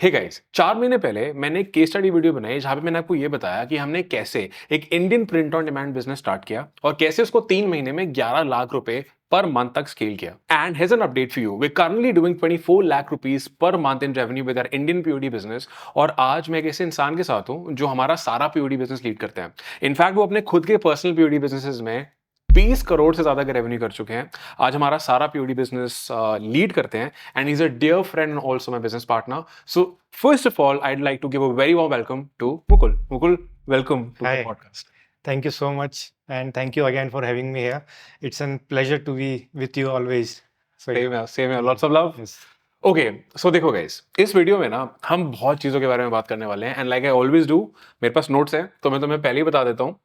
Hey guys, 4 महीने पहले मैंने एक केस स्टडी वीडियो बनाई जहाँ पे मैंने आपको ये बताया कि हमने कैसे एक Indian print on demand business start किया और कैसे उसको 3 महीने में 11 लाख रुपए पर मंथ तक स्केल किया। And here's an update for you, we currently doing 24 lakh rupees per month in revenue with our Indian POD business. और आज मैं एक ऐसे इंसान के साथ हूँ जो हमारा सारा पीओडी बिजनेस लीड करते हैं। इनफैक्ट वो अपने खुद के पर्सनल पीओडी बिजनेसेस में 20 करोड़ से ज्यादा का रेवेन्यू कर चुके हैं। आज हमारा सारा पीओडी बिजनेस लीड करते हैं and is a dear friend and also my business partner. So first of all I'd like to give a very warm welcome to Mukul. Mukul, welcome to the Hi, podcast. thank you so much, and thank you again for having me here. It's a pleasure to be with you always. So, Same here. Lots of love. yes. Okay, so देखो guys, इस video में ना हम बहुत चीज़ों के बारे में बात करने वाले हैं and like I always do, मेरे पास नोट्स हैं तो मैं तुम्हें पहले ही बता देता हूँ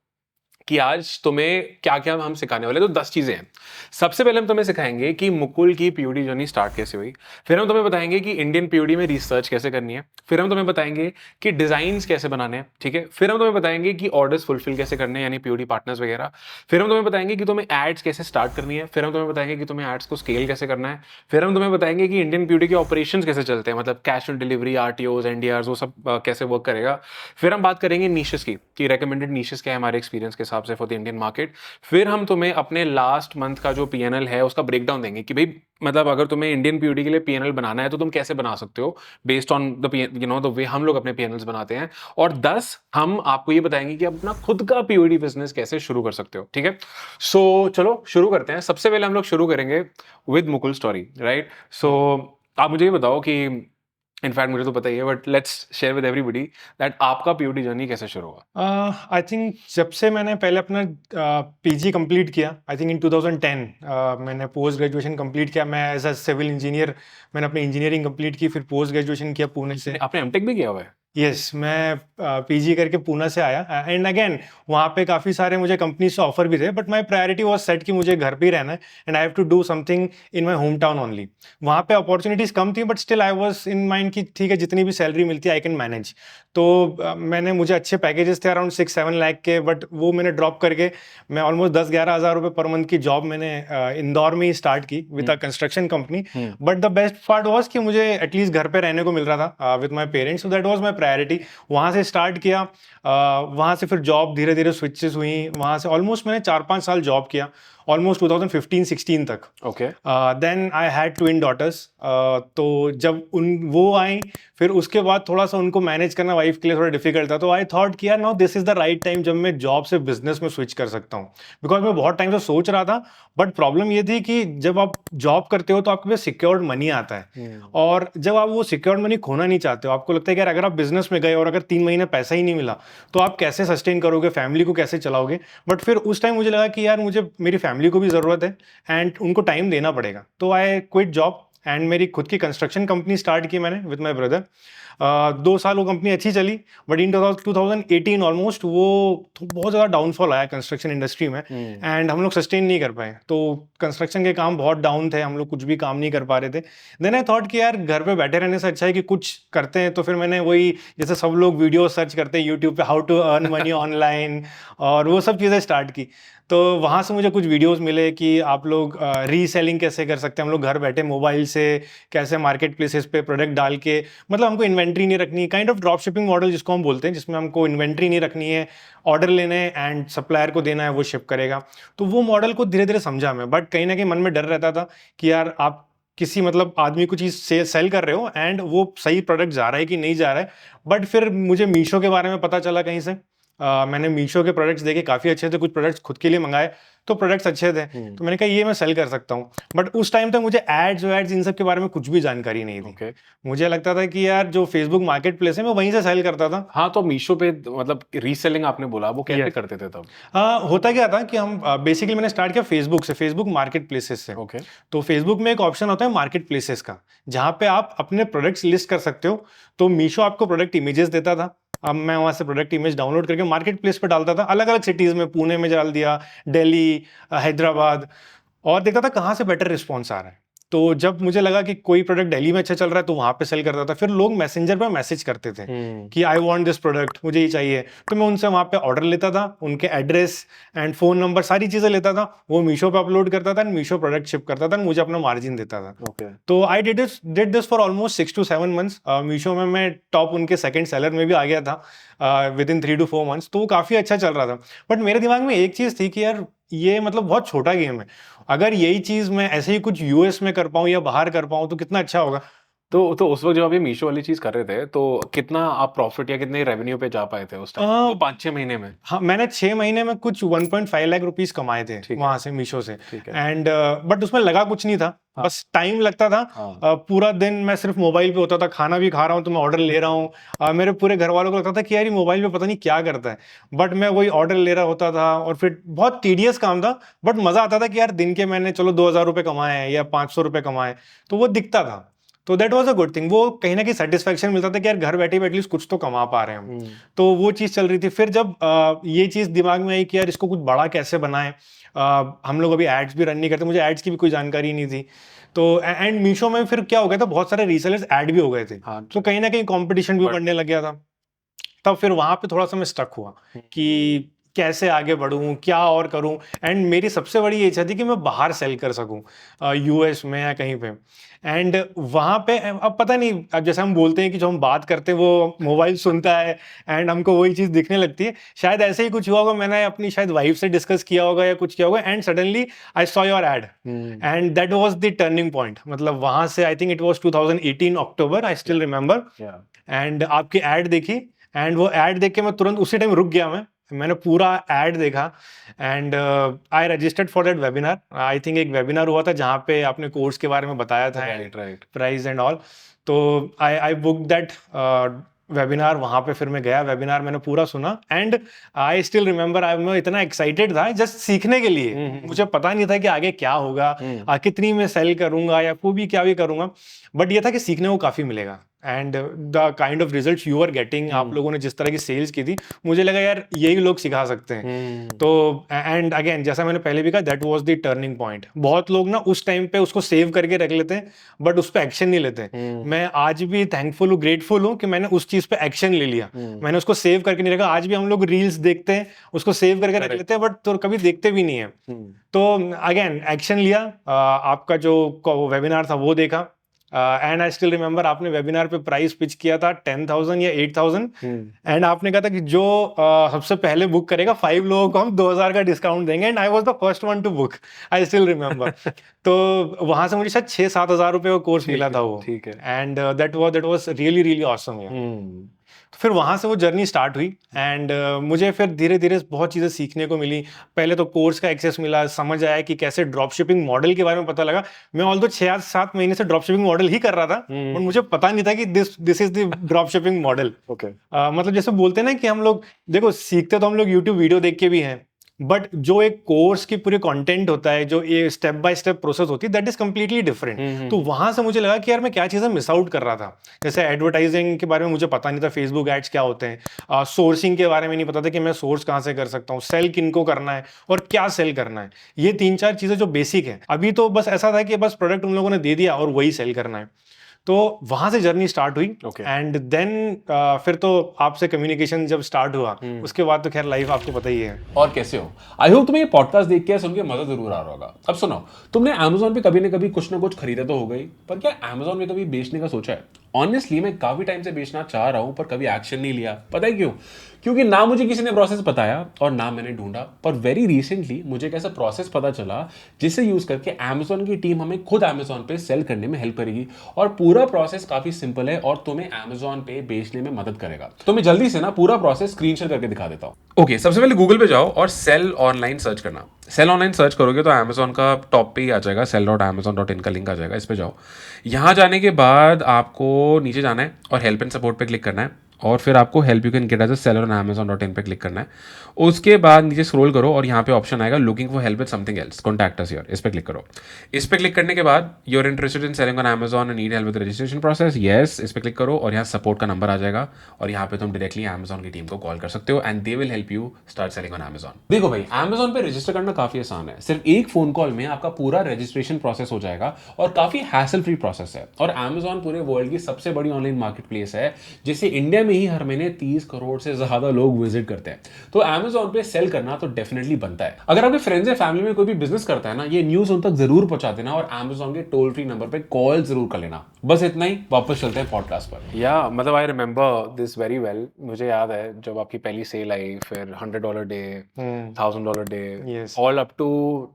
कि आज तुम्हें क्या क्या हम सिखाने वाले हैं। तो 10 चीजें हैं। सबसे पहले हम तुम्हें सिखाएंगे कि मुकुल की पीओडी जर्नी स्टार्ट कैसे हुई। फिर हम तुम्हें बताएंगे कि इंडियन पीओडी में रिसर्च कैसे करनी है। फिर हम तुम्हें बताएंगे कि डिजाइन्स कैसे बनाने हैं, ठीक है। फिर हम तुम्हें बताएंगे कि ऑर्डर्स फुलफिल कैसे करने हैं, यानी पीओडी पार्टनर्स वगैरह। फिर हम तुम्हें बताएंगे कि तुम्हें एड्स कैसे स्टार्ट करनी है। फिर हम तुम्हें बताएंगे कि तुम्हें एड्स को स्केल कैसे करना है। फिर हम तुम्हें बताएंगे कि इंडियन पीओडी के ऑपरेशन कैसे चलते हैं, मतलब कैश ऑन डिलीवरी, आरटीओज, एनडीआर, वो सब कैसे वर्क करेगा। फिर हम बात करेंगे नीशेस की, कि रेकमेंडेड नीशेस क्या है हमारे एक्सपीरियंस के हिसाब से फॉर द इंडियन मार्केट। फिर हम तुम्हें अपने लास्ट मंथ का जो पीएनएल है उसका ब्रेकडाउन देंगे कि भाई मतलब अगर तुम्हें इंडियन पीओडी के लिए पीएनएल बनाना है तो तुम कैसे बना सकते हो बेस्ड ऑन द वे हम लोग अपने पीएनएल्स बनाते हैं। और 10 हम आपको ये बताएंगे कि अपना खुद का पीओडी बिजनेस कैसे शुरू कर सकते हो, ठीक है। सो चलो शुरू करते हैं। सबसे पहले हम लोग शुरू करेंगे विद मुकुल स्टोरी, राइट। सो आप मुझे ये बताओ कि इनफैक्ट मुझे तो पता ही है but let's share with everybody that आपका पीओडी जर्नी कैसे शुरू हुआ। आई थिंक जब से मैंने पहले अपना पीजी कंप्लीट किया, आई थिंक इन 2010 मैंने पोस्ट ग्रेजुएशन कंप्लीट किया। मैं एज अ सिविल इंजीनियर मैंने अपनी इंजीनियरिंग कंप्लीट की, फिर पोस्ट ग्रेजुएशन किया पुणे से। आपने एमटेक भी किया हुआ है? यस, मैं पीजी करके पूना से आया एंड अगेन वहाँ पे काफ़ी सारे मुझे कंपनी से ऑफर भी थे, but my priority was set कि मुझे घर पे ही रहना है and I have to do something in my home town only. वहाँ पे अपॉर्चुनिटीज़ कम थी but still I was in mind कि ठीक है, जितनी भी सैलरी मिलती है आई कैन मैनेज। तो मुझे अच्छे पैकेजेस थे अराउंड 6-7 लाख के, बट वो मैंने ड्रॉप करके मैं ऑलमोस्ट 10-11 हज़ार रुपये पर मंथ की जॉब मैंने इंदौर में ही स्टार्ट की with a construction company. But the best part was कि मुझे एटलीस्ट घर पे रहने को मिल रहा था with my parents, so that was my priority. वहाँ से स्टार्ट किया, वहाँ से फिर जॉब धीरे धीरे स्विचेस हुई। वहाँ से ऑलमोस्ट मैंने 4-5 साल जॉब किया, ऑलमोस्ट 2015-16 तक। Okay. Then I had twin daughters. तो जब वो आई, फिर उसके बाद थोड़ा सा उनको मैनेज करना वाइफ के लिए थोड़ा डिफिकल्ट था। तो आई थॉट कि यार now this is the right time जब मैं जॉब से बिजनेस में स्विच कर सकता हूँ, बिकॉज मैं बहुत टाइम से सोच रहा था। बट प्रॉब्लम ये थी कि जब आप जॉब करते हो तो आपके पास सिक्योर्ड मनी आता है, और जब आप वो सिक्योर्ड मनी खोना नहीं चाहते हो, आपको लगता है कि यार अगर आप बिजनेस में गए और अगर 3 महीने पैसा ही नहीं मिला तो आप कैसे सस्टेन करोगे, फैमिली को कैसे चलाओगे। बट फिर उस टाइम मुझे लगा कि यार मुझे मेरी फैमिली को भी ज़रूरत है एंड उनको टाइम देना पड़ेगा। तो आई क्विट जॉब एंड मेरी खुद की कंस्ट्रक्शन कंपनी स्टार्ट की मैंने विद माय ब्रदर। 2 साल वो कंपनी अच्छी चली, बट इन 2018 ऑलमोस्ट वो बहुत ज़्यादा डाउनफॉल आया कंस्ट्रक्शन इंडस्ट्री में एंड हम लोग सस्टेन नहीं कर पाए। तो कंस्ट्रक्शन के काम बहुत डाउन थे, हम लोग कुछ भी काम नहीं कर पा रहे थे। देन आई थॉट कि यार घर पे बैठे रहने से अच्छा है कि कुछ करते हैं। तो फिर मैंने वही, जैसे सब लोग वीडियो सर्च करते हैं यूट्यूब पे, how to earn money online, और वो सब चीज़ें स्टार्ट की। तो वहाँ से मुझे कुछ वीडियोस मिले कि आप लोग रीसेलिंग कैसे कर सकते हैं, हम लोग घर बैठे मोबाइल से कैसे मार्केट प्लेसेस पे प्रोडक्ट डाल के, मतलब हमको इन्वेंट्री नहीं रखनी, kind of drop shipping model जिसको हम बोलते हैं, जिसमें हमको इन्वेंट्री नहीं रखनी है, ऑर्डर लेने एंड सप्लायर को देना है, वो शिप करेगा। तो वो मॉडल को धीरे धीरे समझा मैं, बट कहीं ना कहीं मन में डर रहता था कि यार आप किसी मतलब आदमी को चीज़ सेल कर रहे हो एंड वो सही प्रोडक्ट जा रहा है कि नहीं जा रहा है। बट फिर मुझे मीशो के बारे में पता चला कहीं से। मैंने मीशो के प्रोडक्ट्स देखे, काफ़ी अच्छे थे, कुछ प्रोडक्ट्स खुद के लिए मंगाए तो प्रोडक्ट्स अच्छे थे। तो मैंने कहा ये मैं सेल कर सकता हूँ। बट उस टाइम तक मुझे एड्स इन सब के बारे में कुछ भी जानकारी नहीं थी। मुझे लगता था कि यार जो फेसबुक मार्केट प्लेस है मैं वहीं से सेल करता था। हाँ, तो मीशो पे मतलब रीसेलिंग आपने बोला, वो कैसे करते थे तब? होता क्या था कि हम बेसिकली मैंने स्टार्ट किया फेसबुक से, फेसबुक मार्केट प्लेसेस से। ओके। तो फेसबुक में एक ऑप्शन होता है मार्केट प्लेसेस का, जहाँ पे आप अपने प्रोडक्ट्स लिस्ट कर सकते हो। तो मीशो आपको प्रोडक्ट इमेजेस देता था, अब मैं वहाँ से प्रोडक्ट इमेज डाउनलोड करके मार्केट प्लेस पे डालता था, अलग अलग सिटीज़ में, पुणे में डाल दिया, दिल्ली, हैदराबाद, और देखता था कहाँ से बेटर रिस्पॉन्स आ रहा है। तो जब मुझे लगा कि कोई प्रोडक्ट दिल्ली में अच्छा चल रहा है तो वहाँ पे सेल करता था। फिर लोग मैसेंजर पे मैसेज करते थे कि आई वांट दिस प्रोडक्ट, मुझे ये चाहिए। तो मैं उनसे वहाँ पे ऑर्डर लेता था, उनके एड्रेस एंड फ़ोन नंबर सारी चीज़ें लेता था, वो मीशो पे अपलोड करता था, मीशो प्रोडक्ट शिप करता था, मुझे अपना मार्जिन देता था। तो I did this for almost 6 to 7 months। Meesho में मैं टॉप उनके सेकंड सेलर में भी आ गया था विद इन 3 to 4 months। तो वो काफ़ी अच्छा चल रहा था। बट मेरे दिमाग में एक चीज़ थी कि यार ये मतलब बहुत छोटा गेम है, अगर यही चीज़ मैं ऐसे ही कुछ यूएस में कर पाऊँ या बाहर कर पाऊँ तो कितना अच्छा होगा। तो उस वक़्त जब आप ये मीशो वाली चीज़ कर रहे थे, तो कितना आप प्रॉफ़िट या कितने रेवेन्यू पे जा पाए थे उस टाइम? अ, वो 5-6 महीने में? हाँ, मैंने 6 महीने में कुछ 1.5 लाख रुपीस कमाए थे ठीक है। वहाँ से, मीशो से। ठीक है। एंड बट उसमें लगा कुछ नहीं था, हाँ। बस टाइम लगता था। हाँ। पूरा दिन मैं सिर्फ मोबाइल पे होता था, खाना भी खा रहा हूँ तो मैं ऑर्डर ले रहा हूँ। मेरे पूरे घर वालों को लगता था कि यार ये मोबाइल पे पता नहीं क्या करता है, बट मैं वही ऑर्डर ले रहा होता था। और फिर बहुत टीडियस काम था, बट मज़ा आता था कि यार दिन के मैंने चलो 2,000 रुपये कमाए हैं या 500 रुपये कमाए, तो वो दिखता था। तो that was a good thing, वो कहीं ना कहीं सेटिस्फेक्शन मिलता था कि यार घर बैठे एटलीस्ट कुछ तो कमा पा रहे हैं हम। तो वो चीज़ चल रही थी। फिर जब ये चीज़ दिमाग में आई कि यार इसको कुछ बड़ा कैसे बनाएं, हम लोग अभी एड्स भी रन नहीं करते, मुझे एड्स की भी कोई जानकारी नहीं थी। तो एंड मीशो में फिर क्या हो गया था, बहुत सारे रीसेलर्स ऐड भी हो गए थे। हाँ। तो कहीं ना कहीं कंपटीशन भी बट बढ़ने लग गया था। तब फिर वहाँ पे थोड़ा सा मैं स्टक हुआ कि कैसे आगे बढ़ूँ, क्या और करूँ। एंड मेरी सबसे बड़ी इच्छा थी कि मैं बाहर सेल कर सकूँ, यूएस में या कहीं पे। एंड वहाँ पे अब पता नहीं, अब जैसे हम बोलते हैं कि जो हम बात करते हैं वो मोबाइल सुनता है एंड हमको वही चीज़ दिखने लगती है, शायद ऐसे ही कुछ हुआ होगा। मैंने अपनी शायद वाइफ से डिस्कस किया होगा या कुछ किया होगा, and suddenly I saw your add and that was the turning point. मतलब वहाँ से I think it was 2018 October, I still remember. And आपकी एड देखी, एंड वो एड देख के मैं तुरंत उसी टाइम रुक गया। मैंने पूरा एड देखा and I registered for that webinar. I think एक वेबिनार हुआ था जहाँ पे आपने कोर्स के बारे में बताया था, राइट। Price and all. तो आई बुक दैट वेबिनार। वहाँ पे फिर मैं गया, वेबिनार मैंने पूरा सुना एंड आई स्टिल रिमेंबर, मैं इतना एक्साइटेड था जस्ट सीखने के लिए। मुझे पता नहीं था कि आगे क्या होगा, कितनी मैं सेल करूंगा या कोई भी क्या भी करूंगा, बट ये था कि सीखने को काफ़ी मिलेगा। And the kind of results you are getting, आप लोगों ने जिस तरह की सेल्स की थी, मुझे लगा यार यही लोग सिखा सकते हैं। तो एंड अगेन जैसा मैंने पहले भी कहा, that was the turning point. बहुत लोग ना उस टाइम पे उसको सेव करके रख लेते हैं बट उस पर एक्शन नहीं लेते। मैं आज भी थैंकफुल हूँ, ग्रेटफुल हूँ कि मैंने उस चीज़ पे एक्शन ले लिया। मैंने उसको सेव करके नहीं रखा। आज भी हम लोग रील्स देखते हैं, उसको सेव करके रख लेते हैं, बट तो कभी देखते भी नहीं है। तो अगेन एक्शन लिया। आपका जो वेबिनार था वो देखा, एंड आई स्टिल रिमेंबर आपने वेबिनार पे प्राइस पिच किया था 10,000 या 8,000, एंड आपने कहा था कि जो सबसे पहले बुक करेगा 5 लोगों को हम 2,000 का डिस्काउंट देंगे, and I was the first one two book, I still remember. तो वहां से मुझे शायद 6-7 हज़ार रुपये का कोर्स मिला था वो। ठीक है। And that was really really awesome. तो फिर वहाँ से वो जर्नी स्टार्ट हुई एंड मुझे फिर धीरे धीरे बहुत चीज़ें सीखने को मिली। पहले तो कोर्स का एक्सेस मिला, समझ आया कि कैसे ड्रॉप शिपिंग मॉडल के बारे में पता लगा। मैं ऑल दो 6-7 महीने से ड्रॉप शिपिंग मॉडल ही कर रहा था, बट मुझे पता नहीं था कि this is the drop shipping model. मतलब जैसे बोलते हैं ना कि हम लोग देखो सीखते तो हम लोग यूट्यूब वीडियो देख के भी हैं, बट जो एक कोर्स की पूरी कंटेंट होता है, जो ये स्टेप बाय स्टेप प्रोसेस होती है, दैट इज कंप्लीटली डिफरेंट। तो वहां से मुझे लगा कि यार मैं क्या चीज़ें मिस आउट कर रहा था। जैसे एडवर्टाइजिंग के बारे में मुझे पता नहीं था, फेसबुक एड्स क्या होते हैं, सोर्सिंग के बारे में नहीं पता था कि मैं सोर्स कहाँ से कर सकता हूँ, सेल किनको करना है और क्या सेल करना है। ये 3-4 चीज़ें जो बेसिक है। अभी तो बस ऐसा था कि बस प्रोडक्ट उन लोगों ने दे दिया और वही सेल करना है। तो वहां से जर्नी स्टार्ट हुई एंड देन फिर तो आपसे कम्युनिकेशन जब स्टार्ट हुआ, उसके बाद तो खैर लाइफ आपको पता ही है। और कैसे हो? आई होप तुम्हें ये पॉडकास्ट देख के सुन के मजा जरूर आ रहा होगा। अब सुनो, तुमने अमेजोन पे कभी ना कभी कुछ ना कुछ खरीदा तो हो गई, पर क्या अमेजोन में कभी बेचने का सोचा है? ऑनेस्टली मैं काफी टाइम से बेचना चाह रहा हूं पर कभी एक्शन नहीं लिया। पता है क्यों? क्योंकि ना मुझे किसी ने प्रोसेस बताया और ना मैंने ढूंढा। पर वेरी रिसेंटली मुझे एक ऐसा प्रोसेस पता चला जिसे यूज करके अमेजोन की टीम हमें खुद अमेजोन पे सेल करने में हेल्प करेगी, और पूरा प्रोसेस काफी सिंपल है और तुम्हें अमेजोन पे बेचने में मदद करेगा। तो मैं जल्दी से ना पूरा प्रोसेस स्क्रीन शेयर करके दिखा देता हूँ। ओके, सबसे पहले गूगल पे जाओ और सेल ऑनलाइन सर्च करना। सेल ऑनलाइन सर्च करोगे तो अमेजोन का टॉप पे ही आ जाएगा, sell.amazon.in का लिंक आ जाएगा, इस पे जाओ। यहाँ जाने के बाद आपको नीचे जाना है और हेल्प एंड सपोर्ट पे क्लिक करना है। और फिर आपको help you can get as a seller on Amazon.in पे क्लिक करना है। उसके बाद नीचे स्क्रॉल करो और यहाँ पे ऑप्शन आएगा looking for help with something else, contact us here, इस पे क्लिक करो। इस पे क्लिक करने के बाद you are interested in selling on Amazon and need help with registration process, yes इस पे क्लिक करो और यहाँ सपोर्ट का नंबर आ जाएगा और यहाँ पे तुम डायरेक्टली Amazon की टीम को कॉल कर सकते हो and they will help you start selling on Amazon। देखो भाई, Amazon पे रजिस्टर करना काफी आसान है, सिर्फ एक फोन कॉल में आपका पूरा रजिस्ट्रेशन प्रोसेस हो जाएगा और काफी हैसल फ्री प्रोसेस है। और Amazon पूरे वर्ल्ड की सबसे बड़ी ऑनलाइन मार्केट प्लेस है जिसे इंडिया में ही हर महीने 30 करोड़ से ज्यादा लोग विजिट करते हैं। तो Amazon पे सेल करना तो डेफिनेटली बनता है। अगर आपके फ्रेंड्स या फैमिली में कोई भी बिजनेस करता है ना, ये न्यूज उन तक जरूर पहुंचा देना और Amazon के टोल फ्री नंबर पे कॉल जरूर कर लेना। बस इतना ही, वापस चलते हैं पॉडकास्ट पर। या मतलब I remember this very well, मुझे याद है जब आपकी पहली सेल आई, फिर $100 day, $1000 day, Yes. All up to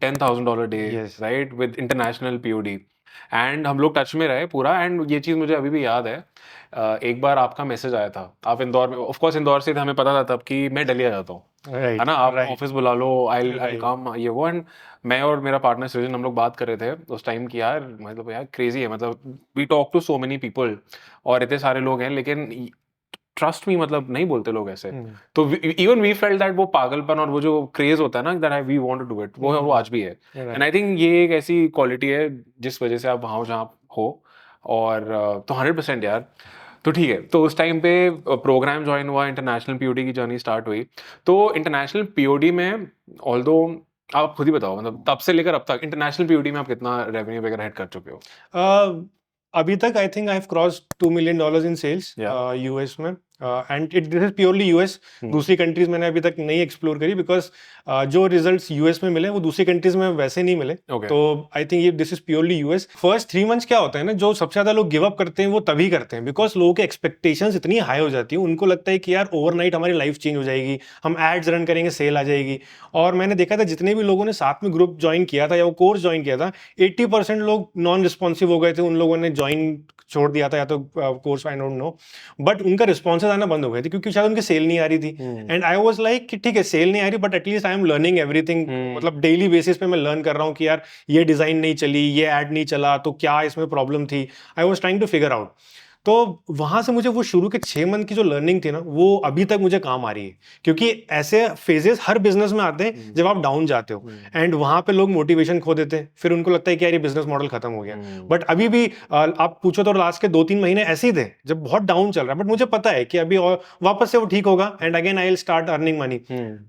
$10,000 day, Yes. Right, with international POD। And हम लोग टच में रहे पूरा, एंड ये चीज़ मुझे अभी भी याद है। एक बार आपका मैसेज आया था, आप इंदौर में, ऑफ कोर्स इंदौर से थे, हमें पता था तब कि मैं दिल्ली आ जाता हूँ, है Right. ना, आप Right. ऑफिस बुला लो, आई Right. कम, ये वो। एंड मैं और मेरा पार्टनर सृजन हम लोग बात कर रहे थे उस टाइम की, यार मतलब यार क्रेजी है, मतलब we talk to so many people और इतने सारे लोग हैं, लेकिन ट्रस्ट मी, मतलब नहीं बोलते लोग ऐसे। तो इवन वी फेल्ट दैट वो पागलपन और वो जो क्रेज होता है ना, that we want to do it, वो आज भी है। एंड आई थिंक ये एक ऐसी क्वालिटी है जिस वजह से आप वहाँ जहाँ हो। और तो 100% यार। तो ठीक है, तो उस टाइम पे प्रोग्राम ज्वाइन हुआ, इंटरनेशनल POD की जर्नी स्टार्ट हुई। तो इंटरनेशनल POD में, ऑल्दो आप खुद ही बताओ, मतलब तब से लेकर अब तक इंटरनेशनल POD में आप कितना रेवेन्यू वगैरह हिट कर चुके हो? अभी तक I think I have crossed $2 million in sales US में, and this is purely US. दूसरी कंट्रीज मैंने अभी तक नहीं एक्सप्लोर करी बिकॉज जो रिजल्ट्स यूएस में मिले वो दूसरी कंट्रीज में वैसे नहीं मिले। तो आई थिंक ये this is purely US. First 3 months क्या होता है ना, जो सबसे ज्यादा लोग गिव अप करते हैं वो तभी करते हैं बिकॉज लोगों की एक्सपेक्टेशंस इतनी हाई हो जाती है, उनको लगता है कि यार ओवरनाइट हमारी लाइफ चेंज हो जाएगी, हम एड्स रन करेंगे, सेल आ जाएगी। और मैंने देखा था जितने भी लोगों ने साथ में ग्रुप ज्वाइन किया था या वो कोर्स ज्वाइन किया था, 80% लोग नॉन रिस्पॉन्सिव हो गए थे, उन लोगों ने ज्वाइन छोड़ दिया था या तो course, I don't know, but उनका रिस्पॉन्सेज आना बंद हो गए थे क्योंकि शायद उनकी सेल नहीं आ रही थी। एंड आई वाज लाइक कि ठीक है सेल नहीं आ रही but at least I am learning everything, मतलब डेली बेसिस पे मैं लर्न कर रहा हूँ कि यार ये डिजाइन नहीं चली, ये ऐड नहीं चला, तो क्या इसमें प्रॉब्लम थी। I was trying to figure out. तो वहां से मुझे वो शुरू के 6 मंथ की जो लर्निंग थी ना, वो अभी तक मुझे काम आ रही है क्योंकि ऐसे फेजेस हर बिजनेस में आते हैं जब आप डाउन जाते हो एंड वहां पे लोग मोटिवेशन खो देते हैं, फिर उनको लगता है कि यार ये बिजनेस मॉडल खत्म हो गया। बट अभी भी आप पूछो तो लास्ट के 2-3 महीने ऐसे ही थे जब बहुत डाउन चल रहा है, बट मुझे पता है कि अभी और वापस से वो ठीक होगा and again I will start earning money.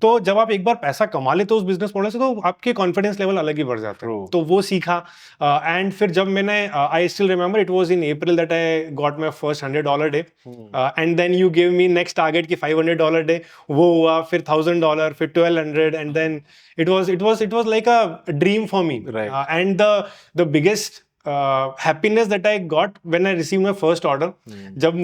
तो जब आप एक बार पैसा कमा लेते हो उस बिजनेस मॉडल से तो आपके कॉन्फिडेंस लेवल अलग ही बढ़ जाता है। तो वो सीखा एंड फिर जब मैंने I still remember it was in April that I got my first $100 day and then you give me next target की $500 डे, वो हुआ, फिर $1000, फिर 1200 and then it was like a dream for me. Right. And the biggest happiness that I got when I received my first order, जब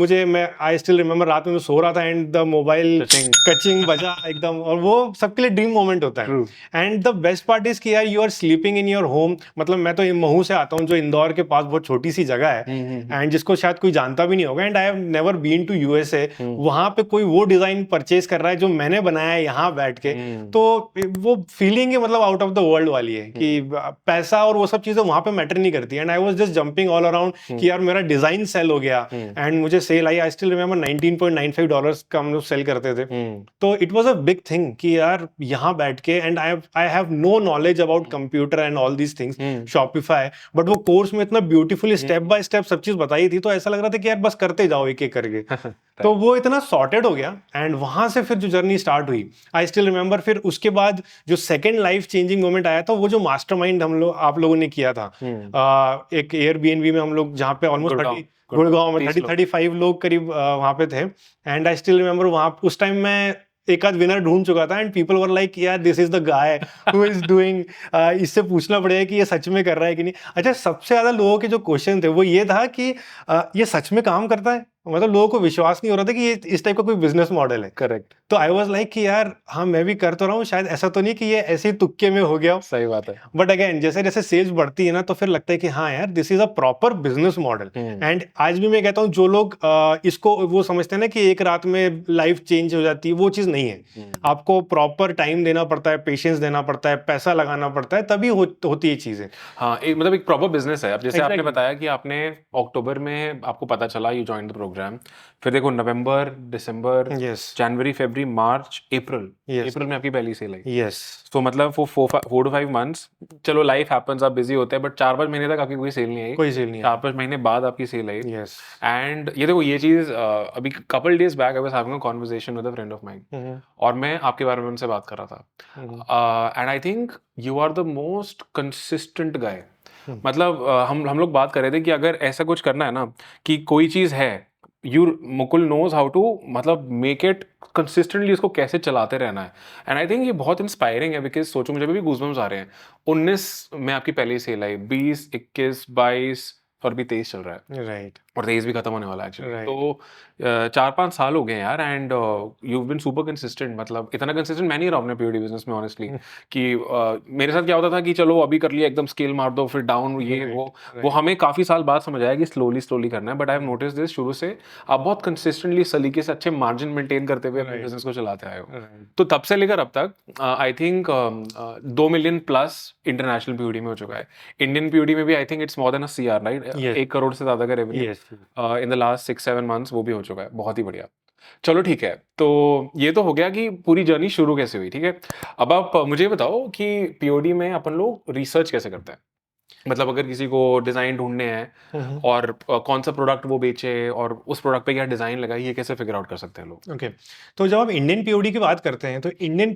I still remember रात में मैं सो रहा था and the mobile कचिंग बजा एकदम, और वो सबके लिए ड्रीम मोमेंट होता है। And the best part is कि यार you are sleeping in your home, मतलब मैं तो महू से आता हूँ जो इंदौर के पास बहुत छोटी सी जगह है एंड जिसको शायद कोई जानता भी नहीं होगा, and I have never been to USA। वहां पे कोई वो डिजाइन परचेज कर रहा है जो मैंने बनाया है यहाँ बैठ के, तो वो फीलिंग है मतलब आउट ऑफ द वर्ल्ड वाली है कि पैसा और वो सब चीजें वहां पे मैटर नहीं करती। And I was just jumping all around कि यार मेरा डिजाइन सेल हो गया एंड मुझे सेल आई स्टिल रिमेंबर $19.95 का हम लोग सेल करते थे। तो it was a big thing कि यार यहाँ बैठ के, and I have no knowledge about computer and all these things, Shopify, but वो कोर्स में इतना ब्यूटीफुली स्टेप बाय स्टेप सब चीज बताई थी, तो ऐसा लग रहा था कि यार बस करते जाओ एक एक करके। तो वो इतना सॉर्टेड हो गया एंड वहां से फिर जो जर्नी स्टार्ट हुई, आई स्टिल रिमेंबर फिर उसके बाद जो सेकंड लाइफ चेंजिंग मोमेंट आया था, वो जो मास्टरमाइंड आप लोगों ने किया था एक एयरबीएनबी में, हम लोग जहाँ पे ऑलमोस्ट गुड़गांव में 35 लोग करीब वहां पे थे। एंड आई स्टिल रिमेंबर वहां उस टाइम मैं एक आध विनर ढूंढ चुका था एंड पीपल वर लाइक यार this is the guy who is doing, इससे पूछना पड़ेगा कि ये सच में कर रहा है कि नहीं। अच्छा, सबसे ज्यादा लोगों के जो क्वेश्चन थे वो ये था कि ये सच में काम करता है, मतलब लोगों को विश्वास नहीं हो रहा था कि ये इस टाइप का कोई बिजनेस मॉडल है। करेक्ट। तो आई वाज लाइक कि यार हाँ मैं भी कर तो रहा हूँ, शायद ऐसा तो नहीं कि ये ऐसे ही तुक्के में हो गया। सही बात है। बट अगेन जैसे जैसे सेल्स बढ़ती है ना, तो फिर लगता है कि हाँ यार this is a proper business model. And आज भी मैं कहता हूँ जो लोग इसको वो समझते हैं ना कि एक रात में लाइफ चेंज हो जाती है, वो चीज नहीं है। आपको प्रॉपर टाइम देना पड़ता है, पेशेंस देना पड़ता है, पैसा लगाना पड़ता है, तभी होती है चीजें। हाँ, मतलब एक प्रॉपर बिजनेस है। अब जैसे आपने बताया कि आपने अक्टूबर में आपको पता चला, you join the program, program, फिर देखो नवंबर, दिसंबर, यस जनवरी, फरवरी, मार्च, अप्रैल, यस अप्रैल में आपकी पहली सेल आई। यस तो मतलब वो 4 to 5 months, चलो लाइफ हैपेंस, आप बिजी होते हैं, बट 4-5 महीने तक आपकी कोई सेल नहीं आई। कोई सेल नहीं 4-5 महीने बाद आपकी सेल आई। यस एंड ये देखो, ये चीज़ अभी couple days back I was having a conversation with a friend of mine, और मैं आपके बारे में उनसे बात कर रहा था, and I think you are the most consistent guy. मतलब हम लोग बात कर रहे थे कि अगर ऐसा कुछ करना है ना, कि कोई चीज़ है, मुकुल नोज हाउ टू मतलब मेक इट कंसिस्टेंटली, उसको कैसे चलाते रहना है। एंड आई थिंक ये बहुत इंस्पायरिंग है, बिकॉज सोचो मुझे भी गूज़बम्स आ रहे हैं। 19 में आपकी पहली सेल आई, 20, 21, 22 और अभी 23 चल रहा है, राइट और 23 भी खत्म होने वाला है एक्चुअली। Right. तो 4-5 साल हो गए हैं यार, and you been super consistent. मतलब इतना कंसिस्टेंट मैं नहीं रहा अपने पीओडी बिजनेस में ऑनेस्टली, कि मेरे साथ क्या होता था कि चलो अभी कर लिया, एकदम स्केल मार दो, फिर डाउन, ये वो हमें काफ़ी साल बाद समझ आया कि स्लोली स्लोली करना है। But I have notice this, शुरू से आप बहुत कंसिस्टेंटली, सलीके से, अच्छे मार्जिन मेंटेन करते हुए अपने बिजनेस को चलाते आए हो। तो तब से लेकर अब तक I think 2 million plus international POD में हो चुका है। इंडियन पीओडी में भी I think it's more than a CR, right? Yes. 1 crore से ज़्यादा का revenue yes in the last 6-7 months वो भी हो चुका है। बहुत ही बढ़िया। चलो ठीक है, तो ये तो हो गया कि पूरी जर्नी शुरू कैसे हुई, ठीक है। अब आप मुझे बताओ कि पीओडी में अपन लोग रिसर्च कैसे करते हैं? मतलब अगर किसी को डिज़ाइन ढूंढने हैं और कौन सा प्रोडक्ट वो बेचे और उस प्रोडक्ट पे क्या डिज़ाइन लगाए, ये कैसे फिगर आउट कर सकते हैं लोग? ओके तो जब आप इंडियन पीओडी की बात करते हैं तो Indian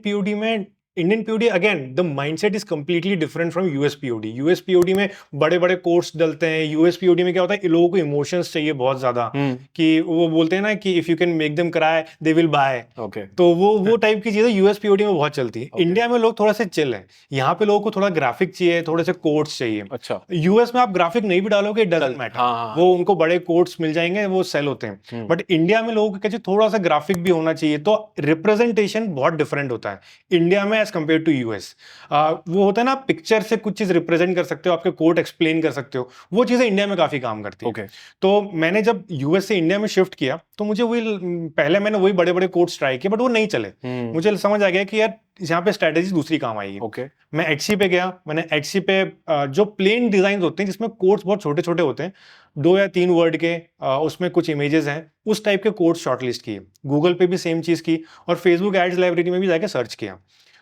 POD again the mindset is completely different from US POD. US POD में बड़े बड़े कोर्स डलते हैं। यूएस पीओडी में क्या होता है, लोगों को इमोशंस चाहिए बहुत ज्यादा, कि वो बोलते हैं ना कि if you can make them cry they will buy. Okay, तो वो टाइप की चीजें यूएस पीओडी में बहुत चलती है। Okay. इंडिया में लोग थोड़ा सा चिल है। यहाँ पे लोगों को थोड़ा ग्राफिक चाहिए, थोड़े से कोट्स चाहिए। अच्छा। यूएस में आप ग्राफिक नहीं भी डालोगे, इट डजंट मैटर, हाँ। वो उनको बड़े कोट्स मिल जाएंगे, वो सेल होते हैं। बट इंडिया में लोगों को क्या चाहिए, थोड़ा सा ग्राफिक भी होना चाहिए। तो रिप्रेजेंटेशन बहुत डिफरेंट होता है इंडिया में एज कम्पेयर टू यूएस। वो होता है ना, पिक्चर से कुछ चीज रिप्रेजेंट कर सकते हो, आपके कोट एक्सप्लेन कर सकते हो, वो चीजें इंडिया में काफी काम करती है। Okay. तो मैंने जब यूएस से इंडिया में शिफ्ट किया तो मुझे पहले मैंने वही बड़े बड़े कोट्स ट्राई किए, बट वो नहीं चले। मुझे समझ आ गया कि यार यहाँ पे स्ट्रेटेजी दूसरी काम आएगी। Okay. मैं एटसी पे गया। मैंने एटसी पे जो प्लेन डिजाइन होते हैं जिसमें कोट्स बहुत छोटे छोटे होते हैं, 2 या 3 वर्ड के, उसमें कुछ इमेजेस हैं, उस टाइप के कोट्स शॉर्टलिस्ट किए। गूगल पे भी सेम चीज की, और फेसबुक एड्स लाइब्रेरी में भी जाके सर्च किया।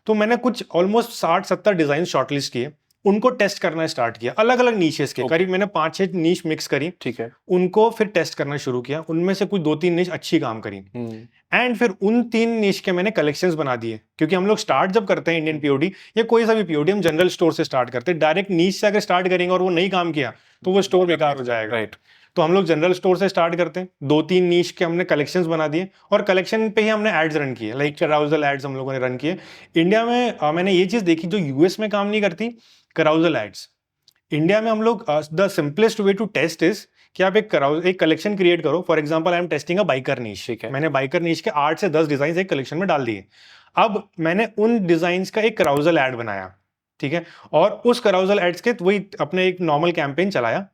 तो मैंने कुछ ऑलमोस्ट 60-70 डिजाइन शॉर्टलिस्ट किए, उनको टेस्ट करना स्टार्ट किया, अलग अलग नीशेस के। करीब मैंने 5-6 नीश मिक्स करी, ठीक है। उनको फिर टेस्ट करना शुरू किया। उनमें से कुछ 2-3 नीश अच्छी काम करी, एंड फिर उन 3 नीश के मैंने कलेक्शंस बना दिए। क्योंकि हम लोग स्टार्ट जब करते हैं इंडियन पीओडी या कोई सा भी पीओडी, हम जनरल स्टोर से स्टार्ट करते हैं। डायरेक्ट नीश से अगर स्टार्ट करेंगे और वो नहीं काम किया तो वो स्टोर बेकार हो जाएगा, राइट। तो हम लोग जनरल स्टोर से स्टार्ट करते हैं। 2-3 नीश के हमने कलेक्शंस बना दिए, और कलेक्शन पे ही हमने एड्स रन किए, लाइक कराउजल एड्स हम लोगों ने रन किए। इंडिया में मैंने ये चीज देखी जो यूएस में काम नहीं करती, कराउजल एड्स। इंडिया में हम लोग the simplest way to test is कि आप एक कलेक्शन क्रिएट करो। For example I am testing a biker niche, ठीक है। मैंने बाइकर नीश के 8 से 10 डिजाइन एक कलेक्शन में डाल दिए। अब मैंने उन डिजाइन्स का एक कराउजल एड बनाया, ठीक है, और उस कराउजल एड्स के वही अपने एक नॉर्मल कैंपेन चलाया,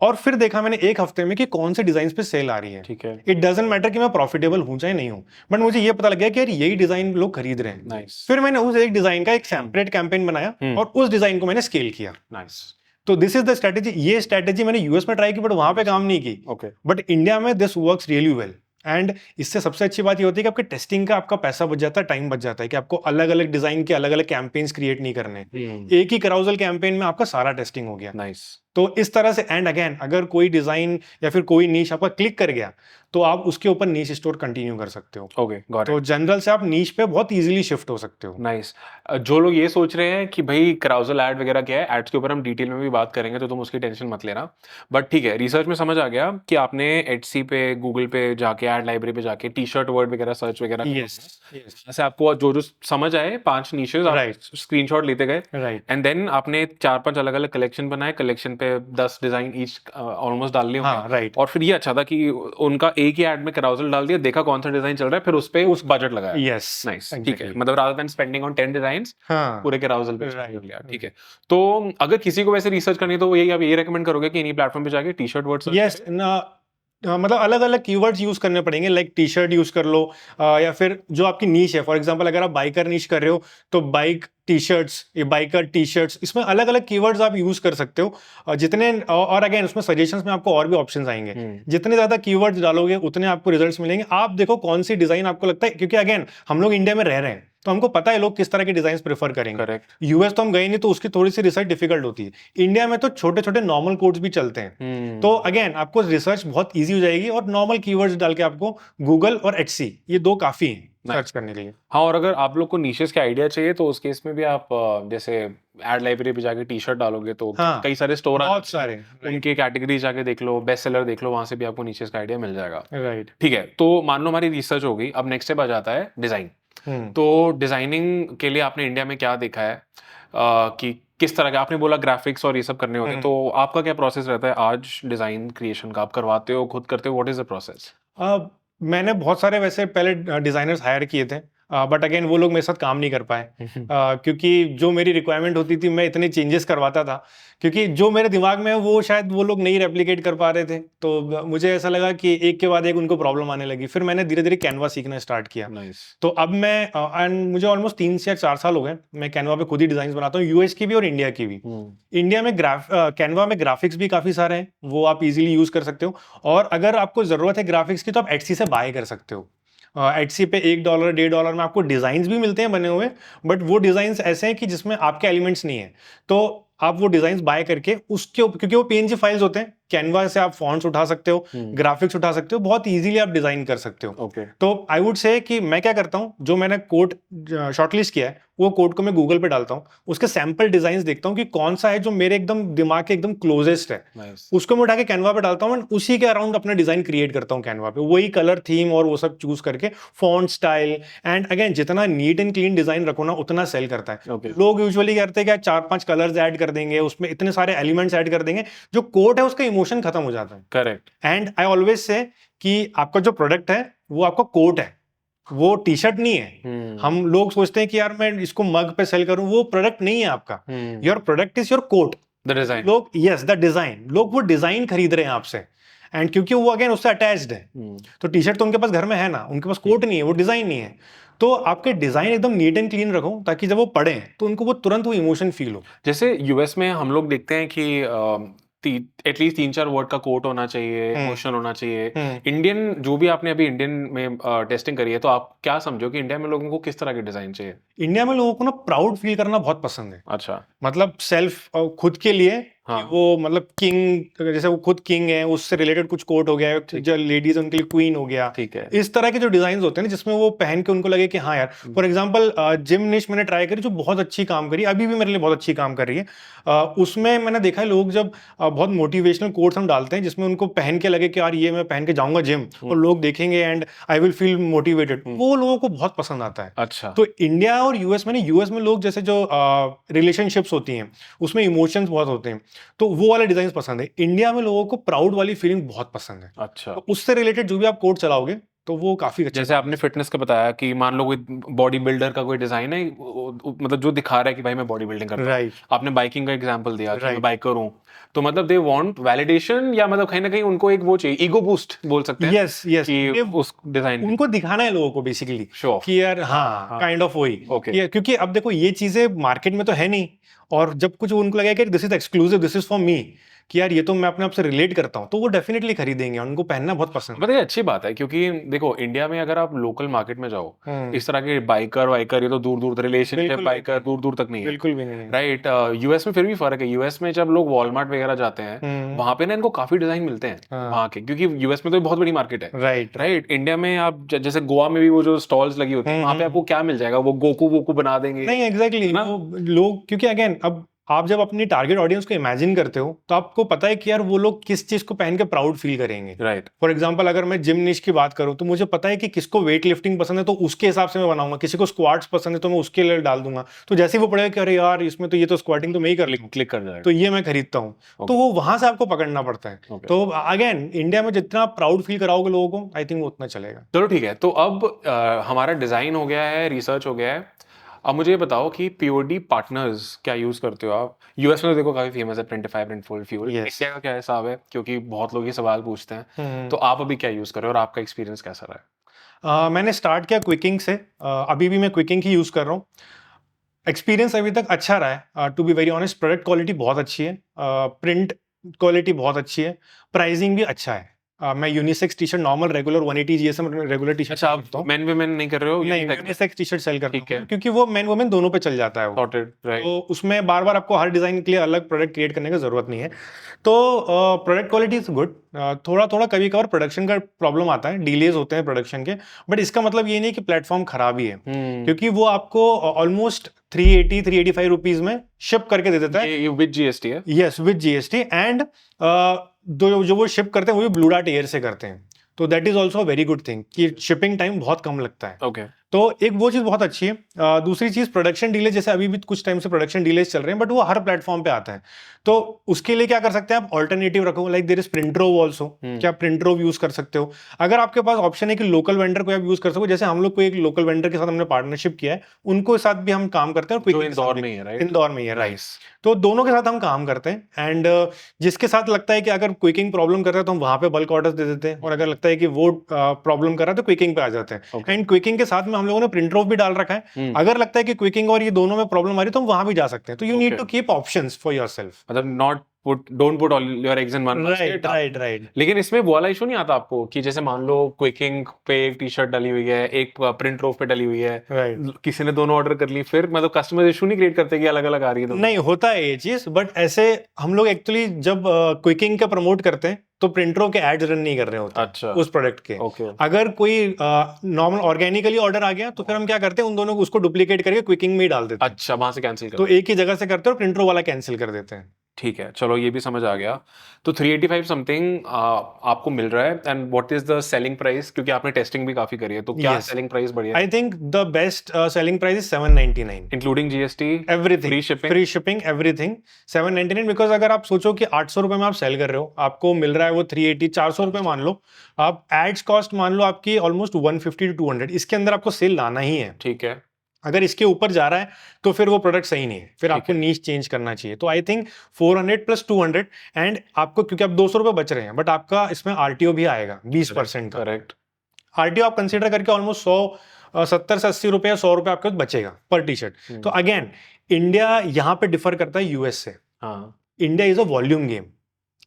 और फिर देखा मैंने 1 हफ्ते में कि कौन से डिजाइन पे सेल आ रही है। ठीक है। इट डजंट मैटर कि मैं प्रॉफिटेबल हूं चाहे नहीं हूं, बट मुझे ये पता लग गया कि यार यही डिजाइन लोग खरीद रहे हैं। नाइस। फिर मैंने उस एक डिजाइन का एक सेपरेट कैंपेन बनाया, और उस डिजाइन को मैंने स्केल किया। नाइस। तो दिस इज द स्ट्रेटेजी। ये स्ट्रेटेजी मैंने यूएस में ट्राई की, बट वहां पे काम नहीं की। ओके। बट इंडिया में this works really well, and इससे सबसे अच्छी बात ये होती है कि आपके टेस्टिंग का आपका पैसा बच जाता है, टाइम बच जाता है, कि आपको अलग अलग डिजाइन के अलग अलग कैंपेन्स क्रिएट नहीं करने। एक ही कराउजल कैंपेन में आपका सारा टेस्टिंग हो गया। नाइस। तो इस तरह से, एंड अगेन अगर कोई डिजाइन या फिर कोई नीश आपका क्लिक कर गया तो आप उसके ऊपर नीश स्टोर कंटिन्यू कर सकते हो। ओके, गॉट तो इट। जनरल से आप नीश पे बहुत इजीली शिफ्ट हो सकते हो। नाइस। जो लोग ये सोच रहे हैं कि भाई कराउजल ऐड वगैरह क्या है, एड्स के ऊपर हम डिटेल में भी बात करेंगे, तो तुम उसकी टेंशन मत लेना। बट ठीक है, रिसर्च में समझ आ गया कि आपने एटसी पे, गूगल पे जाके, एड लाइब्रेरी पे जाके टी-शर्ट वर्ड वगैरह सर्च वगैरह किया। यस यस जैसे आपको जो जो समझ आए 5 नीशेस, आप राइट स्क्रीनशॉट लेते गए, राइट एंड देन आपने 4-5 अलग अलग कलेक्शन बनाए, कलेक्शन पे 10 डिजाइन ईच ऑलमोस्ट डालने होंगे। हाँ राइट और फिर ये अच्छा था कि उनका एक ही एड में कराउजल डाल दिया, देखा कौन सा डिजाइन चल रहा है, फिर उस पे उस बजट लगाया। यस नाइस, ठीक है। मतलब rather than spending on 10 designs, हाँ पूरे कराउजल पे Right. हो गया। ठीक है। तो अगर किसी को वैसे रिसर्च करनी है तो यही आप ये रेकमेंड करोगे कि इन्हीं प्लेटफॉर्म पे जाके टी-शर्ट वर्ड सर्च यस ना, मतलब अलग अलग कीवर्ड्स यूज करने पड़ेंगे, लाइक टी शर्ट यूज कर लो, या फिर जो आपकी नीश है, फॉर एग्जांपल अगर आप बाइकर नीश कर रहे हो तो बाइक टी शर्ट्स, ये बाइकर टी शर्ट्स, इसमें अलग अलग कीवर्ड्स आप यूज कर सकते हो। जितने और अगेन उसमें सजेशंस में आपको और भी ऑप्शंस आएंगे, जितने ज्यादा कीवर्ड्स डालोगे उतने आपको रिजल्ट्स मिलेंगे। आप देखो कौन सी डिजाइन आपको लगता है, क्योंकि अगेन हम लोग इंडिया में रह रहे हैं तो हमको पता है लोग किस तरह के डिजाइन प्रेफर करेंगे। करेक्ट। यूएस तो हम गए नहीं, तो उसकी थोड़ी सी रिसर्च डिफिकल्ट होती है। इंडिया में तो छोटे छोटे नॉर्मल कोड्स भी चलते हैं, तो अगेन आपको रिसर्च बहुत इजी हो जाएगी, और नॉर्मल कीवर्ड्स डाल के आपको गूगल और एचसी ये दो काफी हैं सर्च करने के लिए। हाँ, और अगर आप लोग को निशेस के आइडिया चाहिए तो उस केस में भी आप जैसे एड लाइब्रेरी पे जाके टी शर्ट डालोगे तो हाँ, कई सारे स्टोर, बहुत सारे, उनके कैटेगरी जाके देख लो, बेस्ट सेलर देख लो, वहां से भी आपको निशेस का आइडिया मिल जाएगा। राइट। ठीक है, तो मान लो हमारी रिसर्च हो गई, अब नेक्स्ट स्टेप आ जाता है डिजाइन। तो डिजाइनिंग के लिए आपने इंडिया में क्या देखा है कि किस तरह का, आपने बोला ग्राफिक्स और ये सब करने होते हैं, तो आपका क्या प्रोसेस रहता है आज डिजाइन क्रिएशन का? आप करवाते हो, खुद करते हो, व्हाट इज द प्रोसेस? मैंने बहुत सारे वैसे पहले डिजाइनर्स हायर किए थे, बट अगेन वो लोग मेरे साथ काम नहीं कर पाए, क्योंकि जो मेरी रिक्वायरमेंट होती थी मैं इतने चेंजेस करवाता था, क्योंकि जो मेरे दिमाग में है वो शायद वो लोग नहीं रेप्लिकेट कर पा रहे थे। तो मुझे ऐसा लगा कि एक के बाद एक उनको प्रॉब्लम आने लगी। फिर मैंने धीरे धीरे कैनवा सीखना स्टार्ट किया। तो अब मैं एंड मुझे ऑलमोस्ट 3 से 4 साल हो गए, मैं कैनवा पे खुद ही डिजाइन बनाता हूँ, यूएस की भी और इंडिया की भी। इंडिया में कैनवा में ग्राफिक्स भी काफी सारे हैं, वो आप इजीली यूज कर सकते हो। और अगर आपको जरूरत है ग्राफिक्स की तो आप एटसी से बाय कर सकते हो। एटसी पे $1 $1.5 में आपको डिजाइन भी मिलते हैं बने हुए, बट वो डिजाइन ऐसे हैं कि जिसमें आपके एलिमेंट्स नहीं है, तो आप वो डिजाइन बाय करके उसके, क्योंकि वो पीएनजी फाइल्स होते हैं, कैनवा से आप फॉन्ट्स उठा सकते हो, ग्राफिक्स उठा सकते हो, बहुत इजीली आप डिजाइन कर सकते हो। तो आई वुड से कि मैं क्या करता हूँ, जो मैंने कोड शॉर्टलिस्ट किया है वो कोड को मैं गूगल पे डालता हूँ, उसके सैंपल डिजाइन देखता हूँ कि कौन सा है जो मेरे एकदम दिमाग के एकदम क्लोजेस्ट है, उसको मैं उठा के कैनवा पे डालता हूँ, उसी के अराउंड अपना डिजाइन क्रिएट करता हूँ कैनवा पे, वही कलर थीम और वो सब चूज करके, फॉन्ट स्टाइल। एंड अगेन जितना नीट एंड क्लीन डिजाइन रखो ना उतना सेल करता है। लोग यूजुअली करते हैं कि 4-5 कलर्स ऐड कर देंगे, उसमें इतने सारे एलिमेंट्स ऐड कर देंगे, जो कोड है उसका इमोशन खत्म हो जाता है। Correct. And I always say कि आपका जो प्रोडक्ट है वो आपका कोट है, वो टी शर्ट नहीं है। हम लोग सोचते हैं कि यार मैं इसको मग पे सेल करूं, वो प्रोडक्ट नहीं है आपका। Your product is your coat, the design. लोग यस द डिजाइन, लोग वो डिजाइन खरीद रहे हैं आपसे, एंड क्योंकि वो अगेन उससे अटैच्ड है। तो टी शर्ट तो उनके पास घर में है ना, उनके पास कोट नहीं है, वो डिजाइन नहीं है। तो आपके डिजाइन एकदम नीट एंड क्लीन रखो, ताकि जब वो पढ़े तो उनको वो तुरंत वो इमोशन फील हो। जैसे यूएस में हम लोग देखते हैं कि एटलीस्ट 3-4 वर्ड का कोट होना चाहिए, इमोशन होना चाहिए। इंडियन, जो भी आपने अभी इंडियन में टेस्टिंग करी है, तो आप क्या समझो कि इंडिया में लोगों को किस तरह के डिजाइन चाहिए? इंडिया में लोगों को ना प्राउड फील करना बहुत पसंद है। अच्छा। मतलब सेल्फ, खुद के लिए। हाँ। वो मतलब किंग, जैसे वो खुद किंग है, उससे रिलेटेड कुछ कोट हो गया, जो लेडीज उनके लिए क्वीन हो गया। ठीक है। इस तरह के जो डिजाइन होते हैं ना, जिसमें वो पहन के उनको लगे कि हाँ यार, फॉर एग्जांपल जिम निश मैंने ट्राई करी, जो बहुत अच्छी काम करी, अभी भी मेरे लिए बहुत अच्छी काम कर रही है। उसमें मैंने देखा है लोग जब बहुत मोटिवेशनल कोट्स हम डालते हैं, जिसमें उनको पहन के लगे कि यार ये मैं पहन के जाऊंगा जिम और लोग देखेंगे and I will feel motivated, वो लोगों को बहुत पसंद आता है। अच्छा। तो इंडिया और यूएस में, यूएस में लोग जैसे जो रिलेशनशिप्स होती हैं उसमें इमोशंस बहुत होते हैं, तो वो वाले डिजाइन पसंद है। इंडिया में लोगों को प्राउड वाली फीलिंग बहुत पसंद है। अच्छा। तो उससे रिलेटेड जो भी आप कोड चलाओगे तो वो काफी अच्छा। जैसे आपने फिटनेस का बताया कि मान लो कोई बॉडी बिल्डर का कोई डिजाइन है, मतलब जो दिखा रहा है कि भाई मैं बॉडी बिल्डिंग करता हूं। आपने बाइकिंग का एग्जांपल दिया कि मैं बाइकर हूं, तो मतलब दे वांट वैलिडेशन, या मतलब कहीं ना कहीं उनको एक वो चाहिए, ईगो बूस्ट बोल सकते हैं। यस यस, कि उस डिजाइन उनको दिखाना है लोगों को बेसिकली Sure. कि यार हाँ काइंड ऑफ वही। क्योंकि अब देखो ये चीजें मार्केट में तो है नहीं, और जब कुछ उनको लगेगा कि this is exclusive, this is for me, कि यार ये तो मैं अपने आप से रिलेट करता हूँ, तो वो डेफिनेटली खरीदेंगे, उनको पहनना बहुत पसंद है। मतलब ये अच्छी बात है, क्योंकि देखो इंडिया में अगर आप लोकल मार्केट में जाओ, इस तरह के बाइकर वाइकर, ये तो दूर दूर रिलेशनशिप बाइकर दूर दूर तक नहीं है। बिल्कुल भी नहीं। राइट। यूएस में फिर भी फर्क है। यूएस में जब लोग वॉलमार्ट वगैरह जाते हैं, वहां पे ना इनको काफी डिजाइन मिलते हैं वहां के, क्योंकि यूएस में तो बहुत बड़ी मार्केट है। राइट। इंडिया में आप जैसे गोवा में भी वो जो स्टॉल्स लगी होती है, वहां पे आपको क्या मिल जाएगा, वो गोकू वोकू बना देंगे। नहीं एग्जैक्टली लोग, क्योंकि अगेन अब आप जब अपनी टारगेट ऑडियंस को इमेजिन करते हो तो आपको पता है कि यार वो लोग किस चीज को पहन के प्राउड फील करेंगे। राइट। फॉर एग्जांपल अगर मैं जिम निश की बात करूं तो मुझे पता है कि किसको वेट लिफ्टिंग पसंद है तो उसके हिसाब से मैं बनाऊंगा, किसी को स्क्वाट्स पसंद है तो मैं उसके लिए डाल दूंगा। तो जैसे वो पड़ेगा कि अरे यार इसमें तो ये तो स्क्वाटिंग तो मैं ही कर लूंगा, क्लिक कर जाएगा, तो ये मैं खरीदता हूँ। तो वो वहां से आपको पकड़ना पड़ता है। तो अगेन इंडिया में जितना प्राउड फील कराओगे लोगों को, आई थिंक वो उतना चलेगा। चलो ठीक है। तो अब हमारा डिजाइन हो गया है, रिसर्च हो गया है, अब मुझे ये बताओ कि पीओडी पार्टनर्स क्या यूज करते हो आप? यूएस में तो देखो काफी फेमस है प्रिंटिफाई, प्रिंटफुल, फ्यूल। Yes. इंडिया का क्या हिसाब है, क्योंकि बहुत लोग ये सवाल पूछते हैं, तो आप अभी क्या यूज कर रहे हो और आपका एक्सपीरियंस कैसा रहा है? मैंने स्टार्ट किया क्विकिंग से, अभी भी मैं क्विकिंग ही यूज़ कर रहा हूँ। एक्सपीरियंस अभी तक अच्छा रहा है, to be very honest. Product quality बहुत अच्छी है, प्रिंट क्वालिटी बहुत अच्छी है, प्राइसिंग भी अच्छा है। मैं unisex T shirt normal regular 180 GSM regular T shirt अच्छा, आप मेन वुमेन नहीं कर रहे हो? नहीं, यूनिसेक्स टी शर्ट सेल करता ठीक है। हूँ क्योंकि वो मेन वुमेन दोनों पे चल जाता है वो। Sorted, right. तो उसमें बार बार आपको हर डिजाइन के लिए अलग प्रोडक्ट क्रिएट करने की जरूरत नहीं है। तो प्रोडक्ट क्वालिटी इज गुड। थोड़ा थोड़ा कभी कभार प्रोडक्शन का प्रॉब्लम आता है, डिलेज होते हैं प्रोडक्शन के, बट इसका मतलब ये नहीं कि प्लेटफॉर्म खराब ही है, क्योंकि वो आपको ऑलमोस्ट 380-385 रुपीज में शिप करके दे देता है। ये विद जीएसटी है? Yes, with GST. एंड जो वो शिप करते हैं वो भी ब्लू डार्ट एयर से करते हैं, तो that is also very good thing कि शिपिंग टाइम बहुत कम लगता है। ओके। तो एक वो चीज़ बहुत अच्छी है। दूसरी चीज़ प्रोडक्शन डिले, जैसे अभी भी कुछ टाइम से प्रोडक्शन डिलेज चल रहे हैं, बट वो हर प्लेटफॉर्म पे आता है। तो उसके लिए क्या कर सकते हैं आप, ऑल्टरनेटिव रखो, लाइक देयर इज प्रिंटरोव ऑल्सो। क्या प्रिंटरोव यूज कर सकते हो? अगर आपके पास ऑप्शन है कि लोकल वेंडर को आप यूज कर सको, जैसे हम लोग को एक लोकल वेंडर के साथ हमने पार्टनरशिप किया है, उनको साथ भी हम काम करते हैं। जो इंदौर में ही है, राइट? इंदौर में ही है, राइट। तो दोनों के साथ हम काम करते हैं, एंड जिसके साथ लगता है कि अगर क्विकिंग प्रॉब्लम कर रहा है तो हम वहां पे बल्क ऑर्डर्स दे देते हैं, और अगर लगता है कि वो प्रॉब्लम कर रहा है तो क्विकिंग पे आ जाते हैं। एंड क्विकिंग के साथ में हम लोगों ने प्रिंटरोव भी डाल रखा है। अगर लगता है कि क्विकिंग और ये दोनों में प्रॉब्लम आ रही है तो हम वहां भी जा सकते हैं। तो you need to keep options for yourself. मतलब don't put all your eggs in one basket. Right. लेकिन इसमें वो वाला इशू नहीं आता आपको कि जैसे मान लो क्विकिंग पे एक टी शर्ट डली हुई है, एक प्रिंट रोफ पे डली हुई है, किसी ने दोनों ऑर्डर कर ली, फिर मतलब कस्टमर इशू नहीं क्रिएट करते कि अलग अलग आ रही है? नहीं होता है ये चीज, बट ऐसे हम लोग एक्चुअली जब क्विकिंग का प्रमोट करते हैं तो प्रिंटरों के एड्स रन नहीं कर रहे होते। अच्छा। उस प्रोडक्ट के। अगर कोई नॉर्मल ऑर्गेनिकली ऑर्डर आ गया तो फिर हम क्या करते हैं, उन दोनों को उसको डुप्लीकेट करके क्विकिंग में ही डाल देते हैं। अच्छा, वहां से कैंसिल तो एक ही जगह से करते हैं और प्रिंटरों वाला कैंसिल कर देते हैं। ठीक है, चलो ये भी समझ आ गया। तो 385 समथिंग आपको मिल रहा है, and what is the selling price? क्योंकि आपने टेस्टिंग भी काफी करी है, तो क्या सेलिंग प्राइस बढ़िया? I think the best selling price is 799 including GST, everything, free shipping everything 799। Because अगर आप सोचो कि 800 रुपए में आप सेल कर रहे हो, आपको मिल रहा है वो 380, 400 रुपए मान लो, आप एड्स कॉस्ट मान लो आपकी ऑलमोस्ट 150 to 200, इसके अंदर आपको सेल लाना ही है। ठीक है। अगर इसके ऊपर जा रहा है तो फिर वो प्रोडक्ट सही नहीं है, फिर आपको नीश चेंज करना चाहिए। तो आई थिंक 400 + 200, एंड आपको क्योंकि आप 200 रुपए बच रहे हैं, बट आपका इसमें आरटीओ भी आएगा 20% का। करेक्ट। आरटीओ आप कंसीडर करके ऑलमोस्ट 70 से 80 रुपए या 100 रुपए आपके बचेगा पर टी शर्ट। तो अगेन इंडिया यहाँ पे डिफर करता है यूएस से। India is a volume game.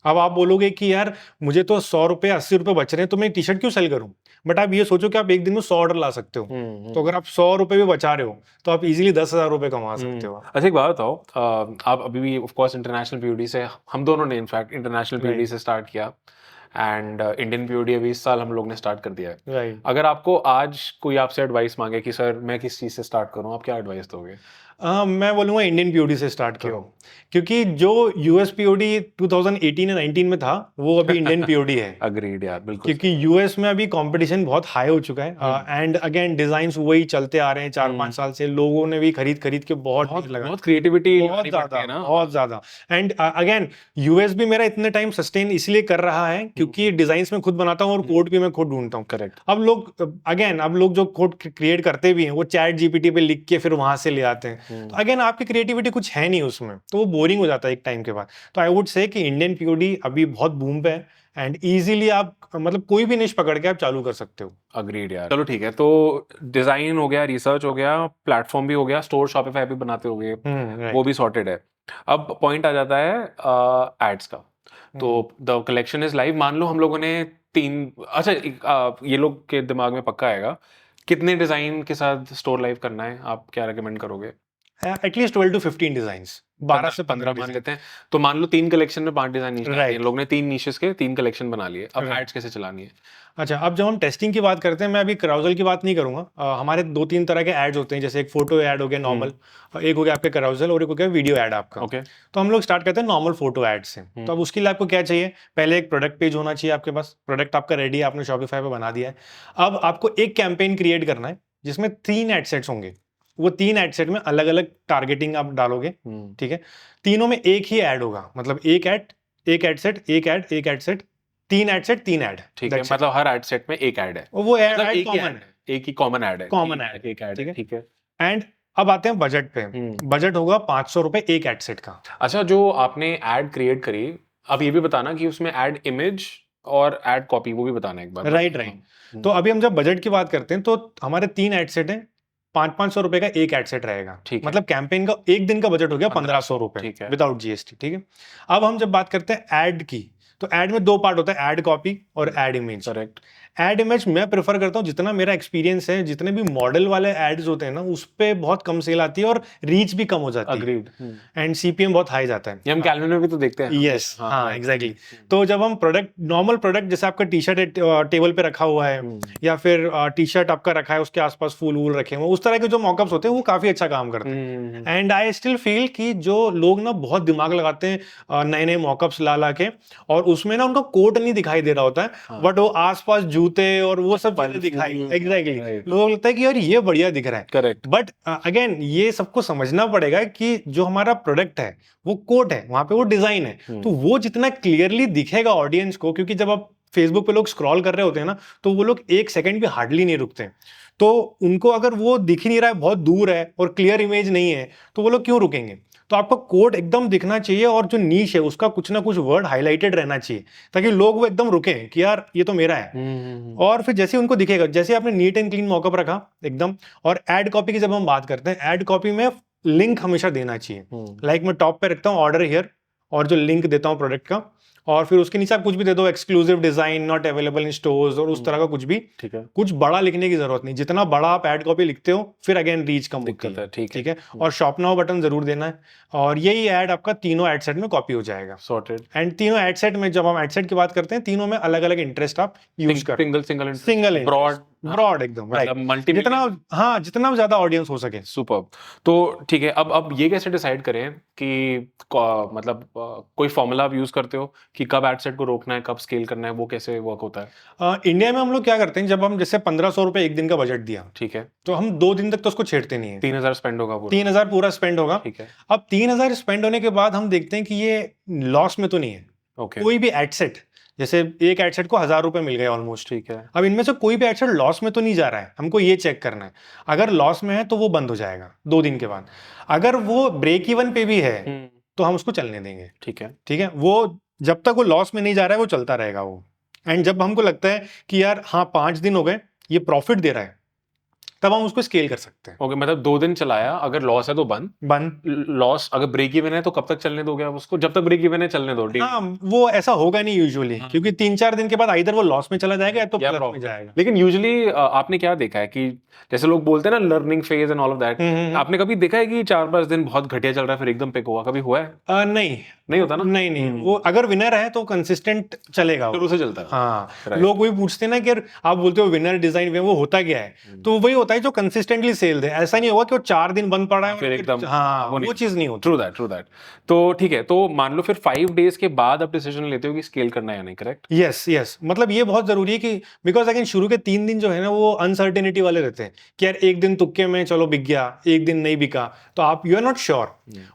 अब आप बोलोगे कि यार मुझे तो 100 रुपए 80 रुपए बच रहे हैं तो मैं टी शर्ट क्यों सेल करूं, बट आप ये सोचो कि आप एक दिन में 100 ऑर्डर ला सकते हो। तो अगर आप 100 रुपए भी बचा रहे हो तो आप इजीली 10,000 रुपए कमा सकते हो। अच्छा, एक बात बताओ, आप अभी भी ऑफ कोर्स इंटरनेशनल पीओडी से, हम दोनों ने इनफैक्ट इंटरनेशनल पीओडी से स्टार्ट किया, एंड इंडियन पीओडी अभी इस साल हम लोग ने स्टार्ट कर दिया है। अगर आपको आज कोई आपसे एडवाइस मांगे कि सर मैं किस चीज से स्टार्ट करूं, आप क्या एडवाइस दोगे? मैं बोलूँगा इंडियन पीओडी से स्टार्ट करो, क्योंकि जो यूएस पीओडी 2018 या 19 में था वो अभी इंडियन पीओडी है। अग्रीड यार, बिल्कुल। क्योंकि यूएस में अभी कंपटीशन बहुत हाई हो चुका है, एंड अगेन डिजाइन्स वही चलते आ रहे हैं 4-5 साल से। लोगों ने भी खरीद के बहुत क्रिएटिविटी, बहुत ज्यादा। एंड अगेन यूएस भी मेरा इतने टाइम सस्टेन इसलिए कर रहा है क्योंकि डिजाइन्स में खुद बनाता हूँ और कोड भी मैं खुद ढूंढता हूँ। करेक्ट। अब लोग जो कोड क्रिएट करते भी हैं वो चैट जीपीटी पे लिख के फिर वहां से ले आते हैं। तो अगेन आपकी क्रिएटिविटी कुछ है नहीं उसमें, तो वो बोरिंग हो जाता है एक टाइम के बाद। तो आई वुड से कि इंडियन पीओडी अभी बहुत बूम पे है, एंड इजीली आप मतलब कोई भी निश पकड़ के आप चालू कर सकते हो। अग्रीड यार। चलो ठीक है, तो डिजाइन हो गया, रिसर्च हो गया, प्लेटफॉर्म भी हो गया, स्टोर शॉपिफाई भी बनाते हो गए, वो भी सॉर्टेड है। अब पॉइंट आ जाता है एड्स का। तो द कलेक्शन इज लाइव। मान लो हम लोगों ने 3, अच्छा ये लोग के दिमाग में पक्का आएगा, कितने डिजाइन के साथ स्टोर लाइव करना है, आप क्या रेकमेंड करोगे? एटलीस्ट 12 to 15 डिजाइन्स, 12 से 15 मान लेते हैं। तो मान लो 3 कलेक्शन में 5 डिजाइन इन लोग ने 3 निशेस के 3 कलेक्शन बना लिए। अब एड्स कैसे चलानी है? अच्छा, अब जब हम टेस्टिंग की बात करते हैं, मैं अभी कराउजल की बात नहीं करूंगा। हमारे 2-3 तरह के एड्स होते हैं, जैसे एक फोटो ऐड हो गया नॉर्मल, एक हो गया आपके कराउजल, और एक हो गया वीडियो ऐड आपका। तो हम लोग स्टार्ट करते हैं नॉर्मल फोटो ऐड से। तो अब उसके लिए आपको क्या चाहिए, पहले एक प्रोडक्ट पेज होना चाहिए आपके पास। प्रोडक्ट आपका रेडी है, आपने शॉपिफाई पे बना दिया है। अब आपको एक कैंपेन क्रिएट करना है जिसमें 3 एड सेट्स होंगे। वो 3 एड सेट में अलग अलग टारगेटिंग आप डालोगे, ठीक है। तीनों में एक ही ऐड होगा, मतलब एक एड सेट, एक ad set, 3 ad set, 3 add. ठीक है, मतलब हर एड सेट में एक ऐड है, वो ऐड मतलब कॉमन है, एक ही कॉमन ऐड है, कॉमन ऐड, एक ऐड है, ठीक है। एंड अब आते हैं बजट पे। बजट होगा 500 रुपए एक एड सेट का। अच्छा, जो आपने एड क्रिएट करी, अब ये भी बताना कि उसमें एड इमेज और एड कॉपी, वो भी बताना एक बार। राइट। तो अभी हम जब बजट की बात करते हैं तो हमारे 3 एड सेट हैं, 500 रुपए का एक एड सेट रहेगा। ठीक है। मतलब कैंपेन का एक दिन का बजट हो गया 1500 रुपए, ठीक है। Without GST. ठीक है, अब हम जब बात करते हैं एड की, तो एड में 2 पार्ट होता है, एड कॉपी और ad image. Correct. Ad image मैं प्रेफर करता हूँ, जितना मेरा एक्सपीरियंस है, जितने भी मॉडल वाले एड्स होते हैं ना, उस पे बहुत कम सेल आती है और रीच भी कम हो जाती है। अग्रीड। एंड सीपीएम बहुत हाई जाता है। ये हम कैलेंडर में भी तो देखते हैं। यस, हाँ एग्जैक्टली। तो जब हम प्रोडक्ट, नॉर्मल प्रोडक्ट, जैसे आपका टी शर्ट टेबल पे रखा हुआ है, या फिर टी शर्ट आपका रखा है, उसके आसपास फूल वूल रखे हुए, उस तरह के जो मॉकअप्स होते हैं वो काफी अच्छा काम करते हैं। एंड आई स्टिल फील कि जो लोग ना बहुत दिमाग लगाते हैं नए नए मॉकअप्स ला के, और उसमें ना उनका कोट नहीं दिखाई दे रहा होता है, बट वो आसपास जूते और वो सब चीजें दिखाई। एग्जैक्टली, लोगों को लगता है कि यार ये बढ़िया दिख रहा है। करेक्ट। बट अगेन ये सबको समझना पड़ेगा कि जो हमारा प्रोडक्ट है वो कोट है, वहां पे वो डिजाइन है, तो वो जितना क्लियरली दिखेगा ऑडियंस को, क्योंकि जब आप फेसबुक पे लोग स्क्रॉल कर रहे होते हैं ना, तो वो लोग 1 सेकंड भी हार्डली नहीं रुकते, तो उनको अगर वो दिख ही नहीं रहा है, बहुत दूर है और क्लियर इमेज नहीं है, तो वो लोग क्यों रुकेंगे? तो आपका कोड एकदम दिखना चाहिए, और जो नीश है उसका कुछ ना कुछ वर्ड हाईलाइटेड रहना चाहिए, ताकि लोग वो एकदम रुके कि यार ये तो मेरा है। और फिर जैसे उनको दिखेगा, जैसे आपने नीट एंड क्लीन मॉकअप रखा एकदम। और एड कॉपी की जब हम बात करते हैं, एड कॉपी में लिंक हमेशा देना चाहिए। लाइक मैं टॉप पे रखता हूँ ऑर्डर हियर, और जो लिंक देता हूँ प्रोडक्ट का, और फिर उसके नीचे आप कुछ भी दे दो, exclusive design, not available in stores, और उस तरह का कुछ भी। ठीक है। कुछ बड़ा लिखने की जरूरत नहीं, जितना बड़ा आप एड कॉपी लिखते हो फिर अगेन रीच कम होती है। ठीक है। और शॉप नाउ बटन जरूर देना है, और यही एड आपका तीनों एड सेट में कॉपी हो जाएगा। सॉर्टेड। एंड तीनों एड सेट में, जब हम एड सेट की बात करते हैं, तीनों में अलग अलग इंटरेस्ट आप यूज कर, सिंगल ब्रॉड एकदम, मतलब मल्टी, जितना, हाँ जितना ज्यादा ऑडियंस हो सके। सुपर्ब। तो ठीक है, अब ये कैसे डिसाइड करें कि मतलब कोई फॉर्मूला आप यूज करते हो कि कब एड सेट को रोकना है, कब स्केल करना है, वो कैसे वर्क होता है? इंडिया में हम लोग क्या करते हैं, जब हम जैसे 1500 रुपए एक दिन का बजट दिया, ठीक है, तो हम 2 दिन तक तो उसको छेड़ते नहीं है। 3000 स्पेंड होगा पूरा। 3000 पूरा स्पेंड होगा। ठीक है। अब 3000 स्पेंड होने के बाद हम देखते हैं कि ये लॉस में तो नहीं है। ओके। कोई भी एड सेट, जैसे एक एड सेट को 1000 रुपए मिल गए ऑलमोस्ट। ठीक है। अब इनमें से कोई भी एड सेट लॉस में तो नहीं जा रहा है, हमको ये चेक करना है। अगर लॉस में है तो वो बंद हो जाएगा 2 दिन के बाद। अगर वो ब्रेक इवन पे भी है तो हम उसको चलने देंगे। ठीक है। ठीक है, वो जब तक वो लॉस में नहीं जा रहा है वो चलता रहेगा वो। एंड जब हमको लगता है कि यार हाँ 5 दिन हो गए, ये प्रॉफिट दे रहा है, तब हम उसको स्केल कर सकते हैं। ओके, मतलब 2 दिन चलाया, अगर लॉस है तो बंद। लॉस, अगर ब्रेक इवन है तो कब तक चलने दोगे आप उसको? जब तक ब्रेक इवन है चलने दो। हाँ, वो ऐसा होगा नहीं यूजुअली, क्योंकि 3-4 दिन के बाद इधर वो लॉस में चला जाएगा या तो प्लस में जाएगा। लेकिन यूजुअली आपने क्या देखा है कि जैसे लोग बोलते हैं ना, learning phase and all of that, आपने कभी देखा है कि 4-5 दिन बहुत घटिया चल रहा है फिर एकदम पिक हुआ? कभी हुआ है? नहीं होता ना। नहीं, वो अगर विनर है तो कंसिस्टेंट चलेगा, शुरू से चलता है। हाँ, लोग वही पूछते हैं ना कि आप बोलते हो विनर डिजाइन में, वो होता क्या है? तो वही होता है जो कंसिस्टेंटली सेल दे। ऐसा नहीं होगा कि वो 4 दिन बंद पड़ा है फिर एकदम, हाँ, वो चीज नहीं होती। True that. तो ठीक है, तो मान लो फिर 5 डेज के बाद आप डिसीजन लेते हो कि स्केल करना है या नहीं, करेक्ट? यस, मतलब ये बहुत जरूरी है कि, बिकॉज अगेन शुरू के 3 दिन जो है ना वो अनसर्टेनिटी वाले रहते हैं कि यार एक दिन तुक्के में चलो बिक गया, एक दिन नहीं बिका, तो आप you are not sure.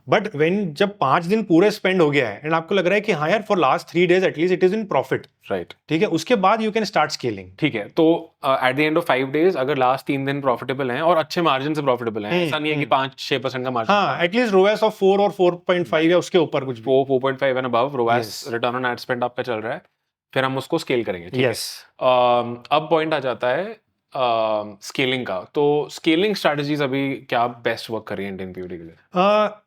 But when जब 5 दिन पूरे स्पेंड हो गया है एंड आपको लग रहा है कि हाँ यार for last 3 days at least it is in profit, right, ठीक है, उसके बाद यू कैन स्टार्ट स्केलिंग। ठीक है, तो at the end of 5 days अगर लास्ट 3 दिन प्रॉफिटेबल हैं और अच्छे मार्जिन से प्रॉफिटेबल हैं, ऐसा नहीं है कि 5-6% का मार्जिन, हाँ, एटलीस्ट रोएस ऑफ 4 और 4.5 या उसके ऊपर कुछ 4.5 and above ROAS, return on ad spend आपका चल रहा है, फिर हम उसको स्केल करेंगे। ठीक है। यस। अब पॉइंट आ जाता है स्केलिंग का। तो स्केलिंग स्ट्रेटजीज अभी क्या बेस्ट वर्क कर रही है इंडियन पीयूडी के लिए?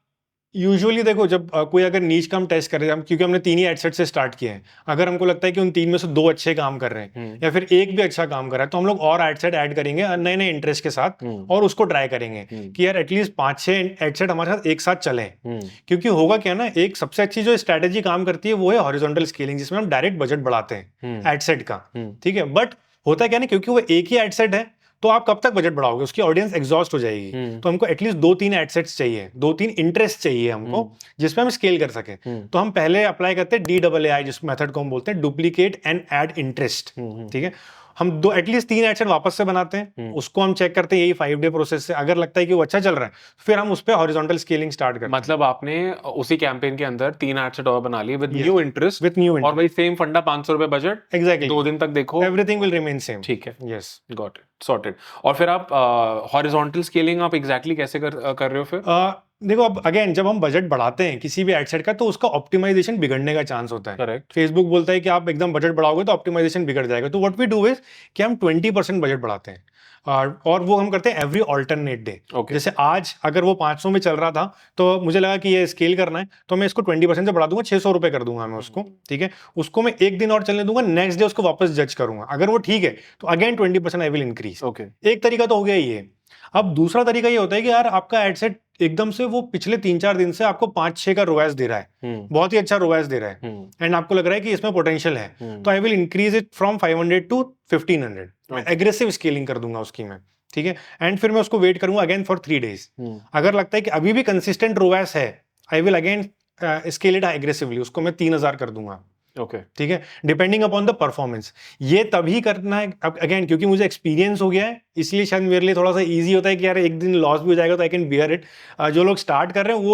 यूजुअली देखो, जब कोई अगर नीच का हम टेस्ट कर रहे हैं, क्योंकि हमने 3 ही एडसेट से स्टार्ट किए हैं, अगर हमको लगता है कि उन 3 में से 2 अच्छे काम कर रहे हैं या फिर एक भी अच्छा काम कर रहा है, तो हम लोग और एडसेट ऐड करेंगे नए नए इंटरेस्ट के साथ, और उसको ट्राई करेंगे कि यार एटलीस्ट 5-6 एडसेट हमारे साथ एक साथ चलें। क्योंकि होगा क्या ना, एक सबसे अच्छी जो स्ट्रेटेजी काम करती है वो है हॉरिजॉन्टल स्केलिंग, जिसमें हम डायरेक्ट बजट बढ़ाते हैं एडसेट का। ठीक है, बट होता क्या ना, क्योंकि वो एक ही एडसेट है, तो आप कब तक बजट बढ़ाओगे, उसकी ऑडियंस एग्जॉस्ट हो जाएगी। तो हमको एटलीस्ट 2-3 एडसेट्स चाहिए, 2-3 इंटरेस्ट चाहिए हमको, जिसपे हम स्केल कर सके। तो हम पहले अप्लाई करते हैं DAAI, जिस मेथड को हम बोलते हैं डुप्लीकेट एंड ऐड इंटरेस्ट। ठीक है, हम दो एटलीस्ट 3 एड सेट वापस से बनाते हैं, उसको हम चेक करते हैं यही 5 डे प्रोसेस से, अगर लगता है कि वो अच्छा चल रहा है फिर हम उस पर हॉरिजॉन्टल स्केलिंग स्टार्ट करते हैं। मतलब आपने उसी कैंपेन के अंदर 3 एड सेट और बना लिए with new interest, with new और वही सेम फंडा, 500 रुपए बजट, एग्जैक्टली 2 दिन तक देखो, एवरीथिंग विल रिमेन सेम। ठीक है, यस, गॉट इट, सॉर्टेड। और फिर आप हॉरिजॉन्टल स्केलिंग आप एग्जैक्टली कैसे कर रहे हो फिर? देखो अब अगेन जब हम बजट बढ़ाते हैं किसी भी एड सेट का तो उसका ऑप्टिमाइजेशन बिगड़ने का चांस होता है। करेक्ट। फेसबुक बोलता है कि आप एकदम बजट बढ़ाओगे तो ऑप्टिमाइजेशन बिगड़ जाएगा, तो व्हाट वी डू इज कि हम 20% बजट बढ़ाते हैं, और वो हम करते हैं एवरी ऑल्टरनेट डे। जैसे आज अगर वो 500 में चल रहा था तो मुझे लगा कि ये स्केल करना है तो मैं इसको 20% से बढ़ा दूंगा, 600 रुपए कर दूंगा मैं उसको, ठीक है। उसको मैं एक दिन और चलने दूंगा, नेक्स्ट डे उसको वापस जज करूंगा, अगर वो ठीक है तो अगेन 20% आई विल इंक्रीज। एक तरीका तो हो गया ये। अब दूसरा तरीका ये होता है कि यार आपका एडसेट एकदम से वो पिछले 3-4 दिन से आपको 5-6 का रोएस दे रहा है, बहुत ही अच्छा रोएस दे रहा है, एंड आपको लग रहा है कि इसमें पोटेंशियल है, तो I will increase it from 500 to 1500। Aggressive scaling कर दूंगा उसकी मैं, ठीक है। एंड फिर मैं उसको वेट करूंगा अगेन फॉर 3 डेज। अगर लगता है कि अभी भी कंसिस्टेंट रोएस है, I will again scale it aggressively, उसको मैं 3000 कर दूंगा। ओके, ठीक है, डिपेंडिंग अपॉन द परफॉर्मेंस। ये तभी करना है अब अगेन क्योंकि मुझे एक्सपीरियंस हो गया है, इसलिए शायद मेरे लिए थोड़ा सा इजी होता है कि यार एक दिन लॉस भी हो जाएगा तो आई कैन बियर इट। जो लोग स्टार्ट कर रहे हैं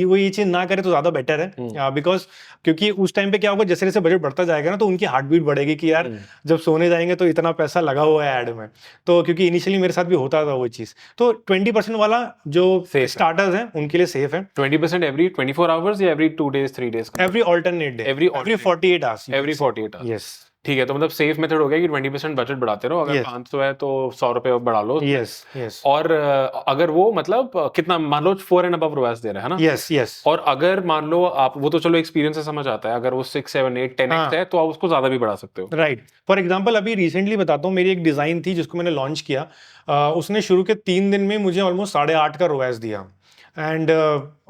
वो ये चीज ना करे तो ज्यादा बेटर है, बिकॉज क्योंकि उस टाइम पे क्या होगा, जैसे जैसे बजट बढ़ता जाएगा ना तो उनकी हार्ट बीट बढ़ेगी कि यार जब सोने जाएंगे तो इतना पैसा लगा हुआ है एड में। तो क्योंकि इनिशियली मेरे साथ भी होता था वो चीज, तो 20% वाला जो स्टार्टर्स हैं उनके लिए सेफ है। 20% एवरी 24 आवर्स या every 2 days 3 days? Every alternate day, every 48 hours, every 48 hours. Yes, ठीक है, तो मतलब सेफ मेथड हो गया कि 20% बजट बढ़ाते रहो, अगर 500 है तो 100 रुपए बढ़ा लो। Yes yes. और अगर वो मतलब कितना मान लो 4 एंड अबव रोएस दे रहा है ना? Yes yes. और अगर मान लो आप, वो तो चलो एक्सपीरियंस से समझ आता है, अगर वो 6 7 8 10x है तो आप उसको ज्यादा भी बढ़ा सकते हो। राइट। फॉर एग्जांपल अभी रिसेंटली बताता हूँ, मेरी एक डिजाइन थी जिसको मैंने लॉन्च किया, उसने शुरू के 3 दिन में मुझे ऑलमोस्ट 8.5 का रोएस दिया, एंड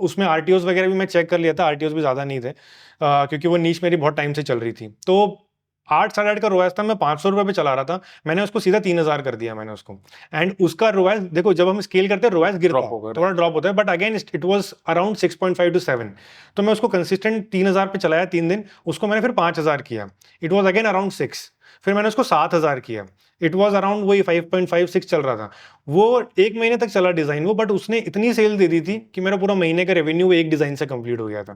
उसमें आरटीओस वगैरह भी मैं चेक कर लिया था, आरटीओस भी ज़्यादा नहीं थे, क्योंकि वो नीश मेरी बहुत टाइम से चल रही थी। तो 8-8.5 का रोएस था, मैं 500 रुपये पे चला रहा था, मैंने उसको सीधा 3000 कर दिया मैंने उसको। एंड उसका रोएस देखो, जब हम स्केल करते हैं रोएस गिरता है, थोड़ा ड्रॉप होता है, but again it was around 6.5 to 7। तो मैं उसको कंसिस्टेंट 3000 पे चलाया 3 दिन, उसको मैंने फिर 5000 किया, इट वाज अगेन अराउंड 6। फिर मैंने उसको 7000 किया, इट वाज अराउंड वही 5.56 चल रहा था। वो 1 महीने तक चला डिजाइन वो, बट उसने इतनी सेल दे दी थी कि मेरा पूरा महीने का रेवेन्यू एक डिजाइन से कंप्लीट हो गया था।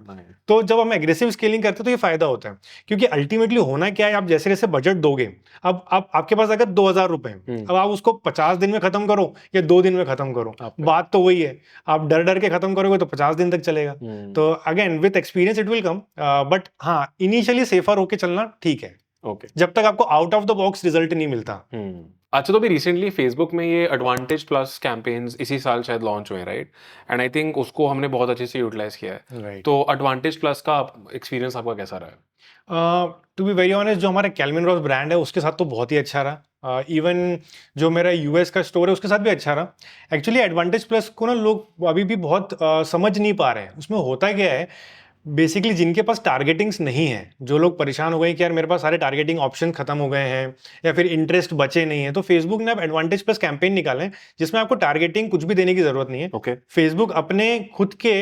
तो जब हम एग्रेसिव स्केलिंग करते हैं तो ये फायदा होता है, क्योंकि अल्टीमेटली होना क्या है, आप जैसे जैसे बजट दोगे, अब आपके पास अगर 2000 रुपए, अब आप उसको 50 दिन में खत्म करो या 2 दिन में खत्म करो, बात तो वही है। आप डर डर के खत्म करोगे तो 50 दिन तक चलेगा। तो again with experience it will come, but हाँ इनिशियली सेफर होके चलना ठीक है, जब तक आपको out of the box result नहीं मिलता। अच्छा, तो भी रिसेंटली फेसबुक में ये एडवांटेज प्लस कैंपेन्स इसी साल शायद लॉन्च हुए, राइट? एंड आई थिंक उसको हमने बहुत अच्छे से यूटिलाइज किया है। तो एडवांटेज प्लस का एक्सपीरियंस आपका कैसा रहा? टू बी वेरी ऑनेस्ट, जो हमारा कैल्विन रॉस ब्रांड है उसके साथ तो बहुत ही अच्छा रहा। इवन जो मेरा यूएस का स्टोर है उसके साथ भी अच्छा रहा। एक्चुअली एडवांटेज प्लस को ना लोग अभी भी बहुत समझ नहीं पा रहे हैं। उसमें होता क्या है, बेसिकली जिनके पास टारगेटिंग्स नहीं है, जो लोग परेशान हो गए कि यार मेरे पास सारे टारगेटिंग ऑप्शन खत्म हो गए हैं या फिर इंटरेस्ट बचे नहीं है, तो फेसबुक ने अब एडवांटेज प्लस कैंपेन निकाले जिसमें आपको टारगेटिंग कुछ भी देने की जरूरत नहीं है। फेसबुक अपने खुद के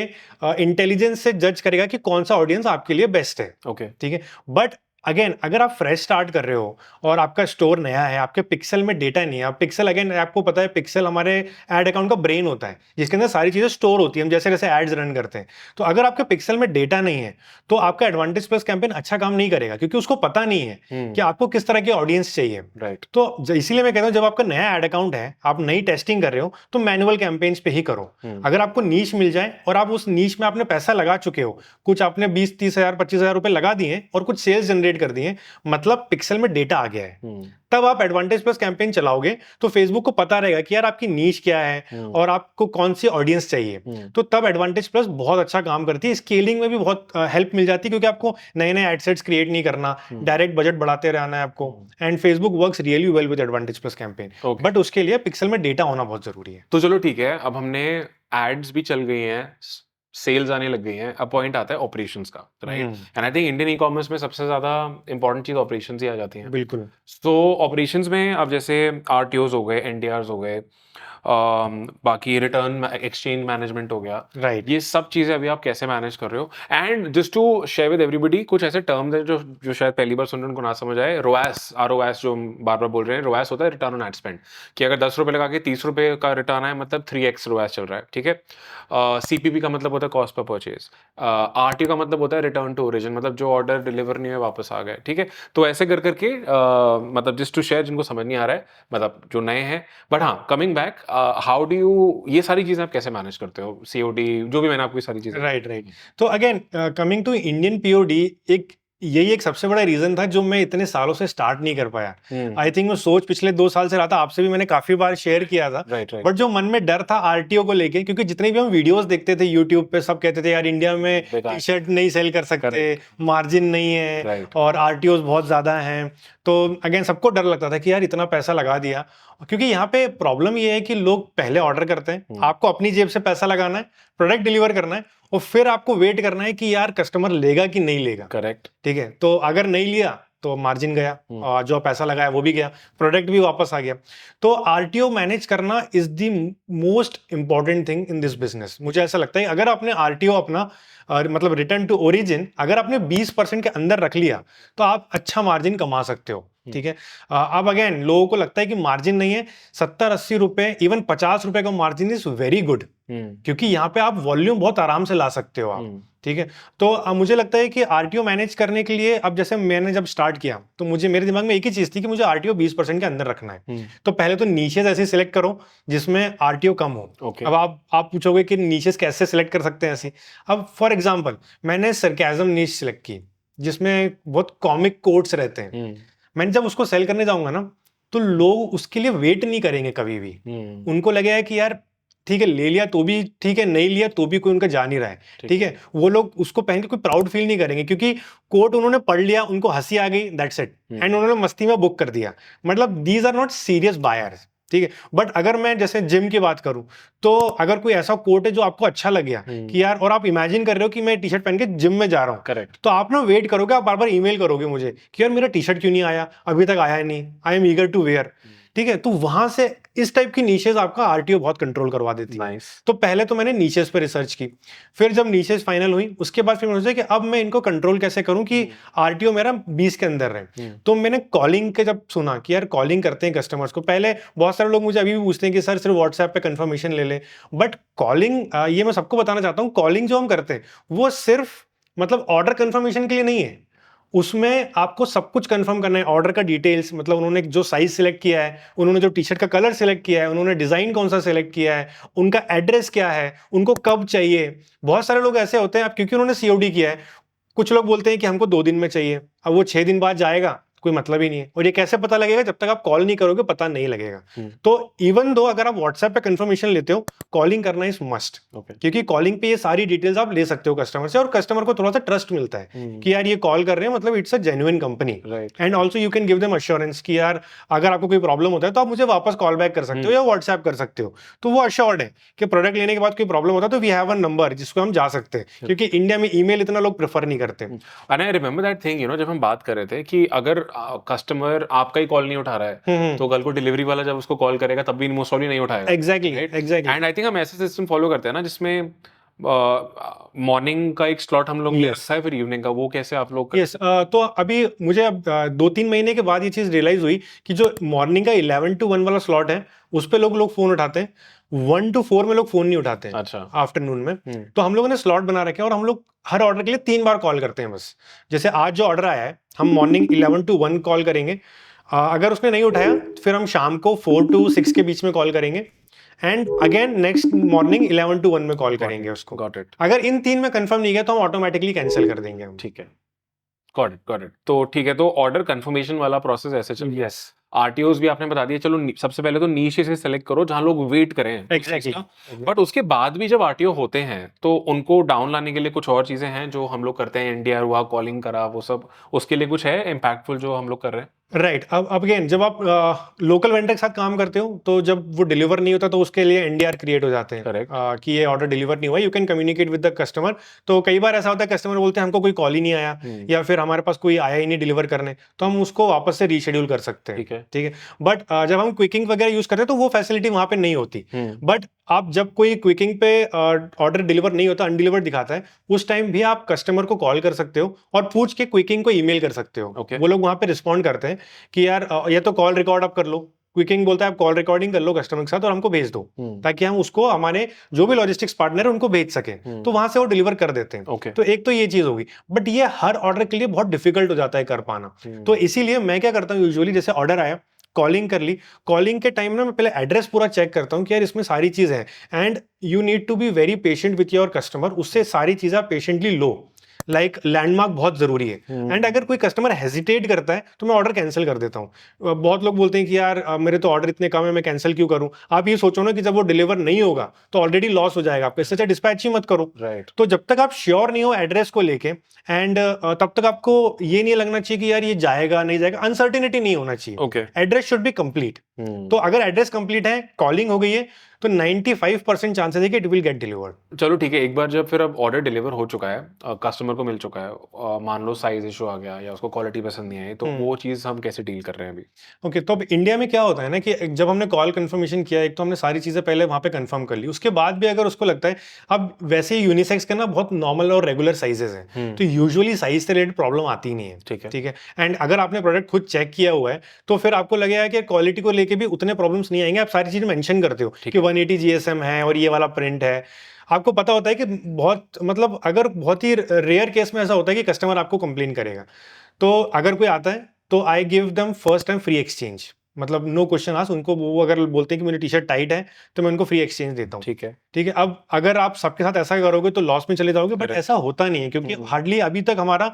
इंटेलिजेंस से जज करेगा कि कौन सा ऑडियंस आपके लिए बेस्ट है। ठीक है, बट अगेन अगर आप फ्रेश स्टार्ट कर रहे हो और आपका स्टोर नया है, आपके पिक्सल में डेटा नहीं है, आप पिक्सल अगेन आपको पता है पिक्सल हमारे एड अकाउंट का ब्रेन होता है जिसके अंदर सारी चीजें स्टोर होती है, हम जैसे जैसे एड्स रन करते हैं। तो अगर आपके पिक्सल में डेटा नहीं है तो आपका एडवांटेज प्लस कैंपेन अच्छा काम नहीं करेगा, क्योंकि उसको पता नहीं है कि आपको किस तरह की ऑडियंस चाहिए। तो इसीलिए मैं कहता हूँ जब आपका नया एड अकाउंट है, आप नई टेस्टिंग कर रहे हो, तो मैनुअल कैंपेन्स पे ही करो। अगर आपको नीश मिल जाए और आप उस नीश में आपने पैसा लगा चुके हो, कुछ आपने 20-30 हजार 25 हजार रुपए लगा दिए और कुछ सेल्स जनरेट कर दिए, मतलब पिक्सल में डेटा आ गया है, तब आप एडवांटेज प्लस कैंपेन चलाओगे तो फेसबुक को पता रहेगा कि यार आपकी नीश क्या है और आपको कौन सी ऑडियंस चाहिए। तो तब एडवांटेज प्लस बहुत अच्छा काम करती है। स्केलिंग में भी बहुत हेल्प मिल जाती है, क्योंकि आपको नए नए एडसेट्स क्रिएट नहीं करना, डायरेक्ट बजट बढ़ाते रहना है आपको। And Facebook works really well with advantage plus campaign, but उसके लिए पिक्सल में डेटा होना बहुत जरूरी है। तो चलो ठीक है, अब हमने एड्स भी चल गई हैं, सेल्स आने लग गई हैं, अब पॉइंट आता है ऑपरेशंस का, right? And I think Indian e commerce में सबसे ज़्यादा इंपॉर्टेंट चीज़ ऑपरेशंस ही आ जाती हैं। बिल्कुल। सो ऑपरेशंस में अब जैसे आरटीओज हो गए, एनडीआरस हो गए, बाकी रिटर्न एक्सचेंज मैनेजमेंट हो गया, राइट। ये सब चीज़ें अभी आप कैसे मैनेज कर रहे हो? And just to share with everybody, कुछ ऐसे टर्म्स हैं जो शायद पहली बार सुन रहे हैं, उनको ना समझ आए। रोएस, आरओएस जो हम बार-बार बोल रहे हैं, रोएस होता है रिटर्न ऑन एड स्पेंड, कि अगर ₹10 लगा के ₹30 का रिटर्न आए, मतलब 3x रोएस चल रहा है, ठीक है? सीपीपी का मतलब होता है कॉस्ट पर परचेज। आरटीओ का मतलब होता है रिटर्न टू ओरिजिन, मतलब जो ऑर्डर डिलीवर नहीं हुए वापस आ गए, ठीक है? तो ऐसे कर करके मतलब जस्ट टू शेयर, जिनको समझ नहीं आ रहा है, मतलब जो नए हैं। बट हाँ, coming back, how do you ये सारी चीज़ें आप कैसे मैनेज करते हो? सीओडी जो भी मैंने आपको ये सारी चीज़ें राइट। तो again coming to Indian P O D, यही एक सबसे बड़ा रीजन था जो मैं इतने सालों से स्टार्ट नहीं कर पाया। आई थिंक वो सोच पिछले 2 साल से रहा था, आपसे भी मैंने काफी बार शेयर किया था। राइट। बट जो मन में डर था आरटीओ को लेके, क्योंकि जितने भी हम वीडियोस देखते थे यूट्यूब पे, सब कहते थे यार इंडिया में टी शर्ट नहीं सेल कर सकते, मार्जिन नहीं है, और आरटीओ बहुत ज्यादा हैं। तो अगेन सबको डर लगता था कि यार इतना पैसा लगा दिया, क्योंकि यहाँ पे प्रॉब्लम ये है कि लोग पहले ऑर्डर करते हैं, आपको अपनी जेब से पैसा लगाना है, प्रोडक्ट डिलीवर करना है, और फिर आपको वेट करना है कि यार कस्टमर लेगा कि नहीं लेगा। करेक्ट। ठीक है, तो अगर नहीं लिया तो मार्जिन गया, और जो पैसा लगाया वो भी गया, प्रोडक्ट भी वापस आ गया। तो आरटीओ मैनेज करना is the most important thing in this business. मुझे ऐसा लगता है अगर आपने आरटीओ अपना मतलब रिटर्न टू ओरिजिन अगर आपने 20% के अंदर रख लिया तो आप अच्छा मार्जिन कमा सकते हो। ठीक है, अब अगेन लोगों को लगता है कि मार्जिन नहीं है, 70-80 रुपए, इवन 50 रुपए का मार्जिन इज वेरी गुड, क्योंकि यहाँ पे आप वॉल्यूम बहुत आराम से ला सकते हो आप। ठीक है, तो मुझे लगता है कि आरटीओ मैनेज करने के लिए, अब जैसे मैंने जब स्टार्ट किया तो मेरे दिमाग में एक ही चीज थी कि मुझे आरटीओ 20% के अंदर रखना है। तो पहले तो नीशेस ऐसे सिलेक्ट करो जिसमें आरटीओ कम हो। अब आप पूछोगे कि नीशेस कैसे सिलेक्ट कर सकते हैं ऐसी। अब फॉर एग्जाम्पल मैंने सरकाज़म नीश सिलेक्ट की, जिसमें बहुत कॉमिक कोट्स रहते हैं। मैंने जब उसको सेल करने जाऊंगा ना, तो लोग उसके लिए वेट नहीं करेंगे कभी भी। उनको लगेगा कि यार ठीक है, ले लिया तो भी ठीक है, नहीं लिया तो भी कोई उनका जा नहीं रहा है। ठीक है, वो लोग उसको पहन के कोई प्राउड फील नहीं करेंगे, क्योंकि कोट उन्होंने पढ़ लिया, उनको हंसी आ गई, दैट्स इट, एंड उन्होंने मस्ती में बुक कर दिया। मतलब these are not serious buyers. ठीक है, बट अगर मैं जैसे जिम की बात करूं, तो अगर कोई ऐसा कोट है जो आपको अच्छा लग गया कि यार, और आप इमेजिन कर रहे हो कि मैं टी शर्ट पहन के जिम में जा रहा हूं, करेक्ट, तो आप ना वेट करोगे, आप बार बार ईमेल करोगे मुझे कि यार मेरा टी शर्ट क्यों नहीं आया, अभी तक आया नहीं, I am eager to wear. ठीक है, तो वहां से इस टाइप की नीशेस आपका आरटीओ बहुत कंट्रोल करवा देती है। तो पहले तो मैंने नीशेस पे रिसर्च की, फिर जब नीशेस फाइनल हुई उसके बाद फिर मैंने सोचा कि अब मैं इनको कंट्रोल कैसे करूं कि आरटीओ मेरा 20 के अंदर रहे। तो मैंने कॉलिंग के जब सुना कि यार कॉलिंग करते हैं कस्टमर्स को, पहले बहुत सारे लोग मुझे अभी भी पूछते हैं कि सर सिर्फ व्हाट्सएप पे कंफर्मेशन ले ले, बट कॉलिंग, ये मैं सबको बताना चाहता हूँ, कॉलिंग जो हम करते हैं वो सिर्फ मतलब ऑर्डर कंफर्मेशन के लिए नहीं है, उसमें आपको सब कुछ कंफर्म करना है। ऑर्डर का डिटेल्स, मतलब उन्होंने जो साइज सिलेक्ट किया है, उन्होंने जो टी शर्ट का कलर सिलेक्ट किया है, उन्होंने डिजाइन कौन सा सिलेक्ट किया है, उनका एड्रेस क्या है, उनको कब चाहिए। बहुत सारे लोग ऐसे होते हैं, अब क्योंकि उन्होंने सीओडी किया है, कुछ लोग बोलते हैं कि हमको 2 दिन में चाहिए, अब वो 6 दिन बाद जाएगा, कोई मतलब ही नहीं है। और ये कैसे पता लगेगा, जब तक आप कॉल नहीं करोगे पता नहीं लगेगा। तो इवन दो अगर आप व्हाट्सएप पे कंफर्मेशन लेते हो, कॉलिंग करना इज मस्ट, क्योंकि कॉलिंग पे ये सारी डिटेल्स आप ले सकते हो कस्टमर से, और कस्टमर को थोड़ा सा ट्रस्ट मिलता है कि यार ये कॉल कर रहे हैं, मतलब it's a genuine company. And also you can give them assurance कि यार अगर आपको कोई प्रॉब्लम होता है तो आप मुझे वापस कॉल बैक कर सकते हो या व्हाट्सएप कर सकते हो। तो वो अश्योर्ड है कि प्रोडक्ट लेने के बाद कोई प्रॉब्लम होता है तो वी हैव अ नंबर जिसको हम जा सकते हैं, क्योंकि इंडिया में ईमेल इतना लोग प्रेफर नहीं करते। And I remember that thing, जब हम बात कर रहे थे कि अगर कस्टमर आपका ही कॉल नहीं उठा रहा है, तो कल को डिलीवरी वाला जब उसको कॉल करेगा तब भी मोस्ट ऑफली नहीं उठाएगा। एग्जैक्टली। एंड आई थिंक हम ऐसा सिस्टम फॉलो करते हैं ना, जिसमें मॉर्निंग का एक स्लॉट हम लोग ले रखा है, फिर इवनिंग का, वो कैसे आप लोग? यस, तो अभी मुझे अब 2-3 महीने के बाद ये चीज रियलाइज हुई कि जो मॉर्निंग का 11 to 1 वाला स्लॉट है, उस पे लोग फोन उठाते हैं, 1 to 4 में लोग फोन नहीं उठाते हैं। अच्छा। आफ्टरनून में। तो हम लोगों ने स्लॉट बना रखे हैं और हम लोग हर ऑर्डर के लिए 3 बार कॉल करते हैं बस। जैसे आज जो ऑर्डर आया है, हम मॉर्निंग 11 to 1 कॉल करेंगे, अगर उसने नहीं उठाया फिर हम शाम को 4 to 6 के बीच में कॉल करेंगे, and again next morning 11 to 1 में कॉल करेंगे उसको। Got it. अगर इन 3 में कंफर्म नहीं गया तो हम ऑटोमेटिकली कैंसिल कर देंगे हम। ठीक है, गॉट इट। तो ठीक है, तो ऑर्डर कंफर्मेशन वाला प्रोसेस ऐसे चल। यस। आरटीओज भी आपने बता दिया, चलो सबसे पहले तो नीश से सेलेक्ट करो जहां लोग वेट करें। एग्जैक्टली। बट उसके बाद भी जब आरटीओ होते हैं तो उनको डाउन लाने के लिए कुछ और चीजें हैं जो हम लोग करते हैं, एनडीआर हुआ, कॉलिंग करा, वो सब, उसके लिए कुछ है इम्पैक्टफुल जो हम लोग कर रहे हैं? राइट। अब अगेन जब आप लोकल वेंडर के साथ काम करते हो तो जब वो डिलीवर नहीं होता तो उसके लिए एनडीआर क्रिएट हो जाते हैं। Correct. कि ये ऑर्डर डिलीवर नहीं हुआ, you can communicate with the customer. तो कई बार ऐसा होता है कस्टमर बोलते हैं हमको कोई कॉल ही नहीं आया, या फिर हमारे पास कोई आया ही नहीं डिलीवर करने, तो हम उसको वापस से रीशेड्यूल कर सकते हैं। ठीक है। ठीक है। बट जब हम क्विकिंग वगैरह यूज करते हैं तो वो फैसिलिटी वहां पे नहीं होती। बट आप जब कोई क्विकिंग पे ऑर्डर डिलीवर नहीं होता, अनडिलीवर्ड दिखाता है, उस टाइम भी आप कस्टमर को कॉल कर सकते हो और पूछ के क्विकिंग को ईमेल कर सकते हो। Okay. वो लोग वहां पे रिस्पॉन्ड करते हैं कि यार या तो कॉल रिकॉर्ड आप कर लो, क्विकिंग बोलता है आप कॉल रिकॉर्डिंग कर लो कस्टमर के साथ और हमको भेज दो, ताकि हम उसको हमारे जो भी लॉजिस्टिक्स पार्टनर है उनको भेज सकें, तो वहां से वो डिलीवर कर देते हैं। Okay. तो एक तो ये चीज होगी, बट ये हर ऑर्डर के लिए बहुत डिफिकल्ट हो जाता है कर पाना। तो इसीलिए मैं क्या करता हूँ, यूजुअली जैसे ऑर्डर आया, कॉलिंग कर ली, कॉलिंग के टाइम ना मैं पहले एड्रेस पूरा चेक करता हूँ कि यार इसमें सारी चीजें हैं, and you need to be very patient with your customer. उससे सारी चीजें आप पेशेंटली लो, लाइक लैंडमार्क बहुत जरूरी है। एंड अगर कोई कस्टमर हेजिटेट करता है तो मैं ऑर्डर कैंसिल कर देता हूँ। बहुत लोग बोलते हैं कि यार मेरे तो ऑर्डर इतने कम है, मैं कैंसिल क्यों करूँ। आप ये सोचो ना कि जब वो डिलीवर नहीं होगा तो ऑलरेडी लॉस हो जाएगा आपको, इससे अच्छा डिस्पैच ही मत करो। राइट। तो जब तक आप श्योर नहीं हो एड्रेस को लेके, एंड तब तक आपको ये नहीं लगना चाहिए कि यार ये जाएगा नहीं जाएगा, अनसर्टेनिटी नहीं होना चाहिए। Okay. Address should be complete. तो अगर एड्रेस कंप्लीट है, कॉलिंग हो गई है, तो 95% चांसेस है कि इट विल गेट डिलीवर्ड। चलो ठीक है, एक बार जब फिर अब ऑर्डर डिलीवर हो चुका है, कस्टमर को मिल चुका है, मान लो साइज इशू आ गया या उसको क्वालिटी पसंद नहीं आई, तो वो चीज़ हम कैसे डील कर रहे हैं अभी? ओके, तो अब इंडिया में क्या होता है ना कि जब हमने कॉल कंफर्मेशन किया, एक तो हमने सारी चीजें पहले वहां पे कंफर्म कर ली, उसके बाद भी अगर उसको लगता है, अब वैसे यूनिसेक्स के ना बहुत नॉर्मल और रेगुलर साइजेस हैं, तो यूजुअली साइज से रिलेटेड प्रॉब्लम आती नहीं है। ठीक है। ठीक है। एंड अगर आपने प्रोडक्ट खुद चेक किया हुआ है तो फिर आपको लगेगा कि क्वालिटी को लेके भी उतने प्रॉब्लम्स नहीं आएंगे। आप सारी चीजें मेंशन करते हो कि 180 जीएसएम है और ये वाला प्रिंट है। आपको पता होता है कि बहुत मतलब अगर बहुत ही रेयर केस में ऐसा होता है कि कस्टमर आपको कंप्लेन करेगा, तो अगर कोई आता है तो आई give them first time free exchange, मतलब नो क्वेश्चन आस्क। उनको वो अगर बोलते हैं कि मेरी टी शर्ट टाइट है तो मैं उनको फ्री एक्सचेंज देता हूँ। ठीक है। ठीक है। अब अगर आप सबके साथ ऐसा करोगे तो लॉस में चले जाओगे, बट ऐसा होता नहीं है, क्योंकि हार्डली अभी तक हमारा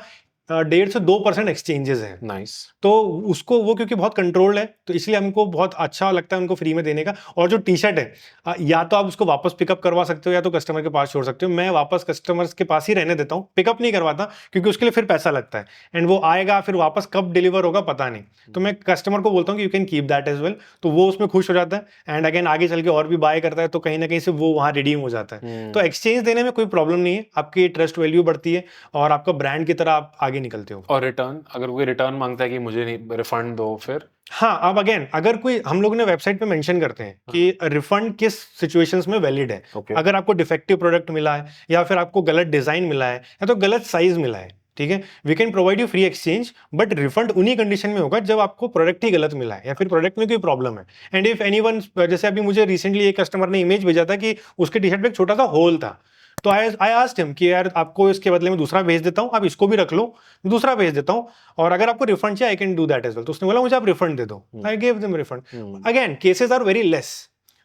1.5 से 2% एक्सचेंजेस हैं। नाइस। तो उसको वो क्योंकि बहुत कंट्रोल्ड है, तो इसलिए हमको बहुत अच्छा लगता है उनको फ्री में देने का। और जो टी शर्ट है, या तो आप उसको वापस पिकअप करवा सकते हो या तो कस्टमर के पास छोड़ सकते हो। मैं वापस कस्टमर्स के पास ही रहने देता हूँ, पिकअप नहीं करवाता, क्योंकि उसके लिए फिर पैसा लगता है, एंड वो आएगा फिर वापस कब डिलीवर होगा पता नहीं। तो मैं कस्टमर को बोलता हूँ कि you can keep that as well, तो वो उसमें खुश हो जाता है, एंड अगेन आगे चल के और भी बाय करता है, तो कहीं ना कहीं से वो वहाँ रिडीम हो जाता है। तो एक्सचेंज देने में कोई प्रॉब्लम नहीं है, आपकी ट्रस्ट वैल्यू बढ़ती है और आपका ब्रांड की तरह आप आगे निकलते हो। और रिटर्न, अगर कोई रिटर्न मांगता है कि मुझे नहीं रिफंड दो, फिर? हाँ, अब अगेन अगर कोई, हम लोग ने वेबसाइट पे मेंशन करते हैं कि रिफंड किस सिचुएशंस में वैलिड है। Okay. अगर आपको डिफेक्टिव प्रोडक्ट मिला है, या फिर आपको गलत डिजाइन मिला है, या तो गलत साइज मिला है, ठीक है, we can provide you free exchange, but refund उन्हीं कंडीशन में होगा जब आपको प्रोडक्ट ही गलत मिला है या फिर प्रोडक्ट में कोई प्रॉब्लम है। एंड इफ एनीवन, जैसे अभी मुझे रिसेंटली एक कस्टमर ने इमेज भेजा था कि उसके टी शर्ट में एक छोटा सा होल था, तो आई आस्क्ड हिम कि यार आपको इसके बदले में दूसरा भेज देता हूँ, आप इसको भी रख लो, दूसरा भेज देता हूँ, और अगर आपको रिफंड चाहिए I can do that as well. तो उसने बोला मुझे आप रिफंड दे दो, I give them refund. Again cases are very less,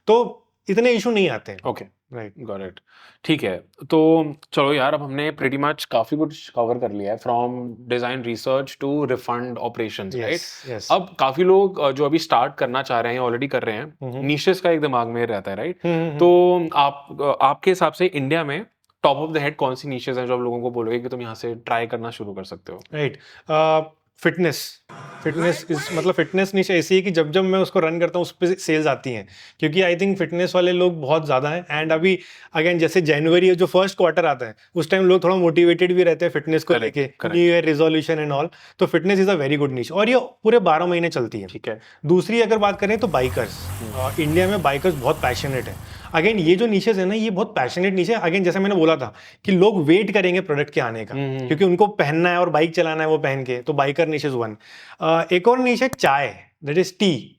तो इतने इशू नहीं आते हैं। Okay, right. Got it. ठीक है, तो चलो यार, अब हमने प्रीटी मच काफी कुछ कवर कर लिया है, from design research to refund operations, right? Yes. अब काफी लोग जो अभी स्टार्ट करना चाह रहे हैं, ऑलरेडी कर रहे हैं, निशेस का एक दिमाग में रहता है, राइट? तो आपके हिसाब से इंडिया में टॉप ऑफ द हेड कौन सी निशेस हैं जो आप लोगों को बोलोगे कि तुम यहाँ से ट्राई करना शुरू कर सकते हो? राइट। फिटनेस इस मतलब फिटनेस निश ऐसी है कि जब जब मैं उसको रन करता हूँ उस पर सेल्स आती हैं, क्योंकि आई थिंक फिटनेस वाले लोग बहुत ज़्यादा हैं। एंड अभी अगेन जैसे जनवरी जो फर्स्ट क्वार्टर आता है उस टाइम लोग थोड़ा मोटिवेटेड भी रहते हैं फिटनेस को लेके, new year resolution and all. तो fitness is a very good niche, और ये पूरे 12 महीने चलती है। ठीक है। दूसरी अगर बात करें तो बाइकर्स, इंडिया में बाइकर्स बहुत पैशनेट है। अगेन ये जो निशेस है ना, ये बहुत पैशनेट निश है। अगेन जैसे मैंने बोला था कि लोग वेट करेंगे प्रोडक्ट के आने का, क्योंकि उनको पहनना है और बाइक चलाना है वो पहन के, तो बाइकर निश इज वन। एक और निश है चाय, दैट इज टी।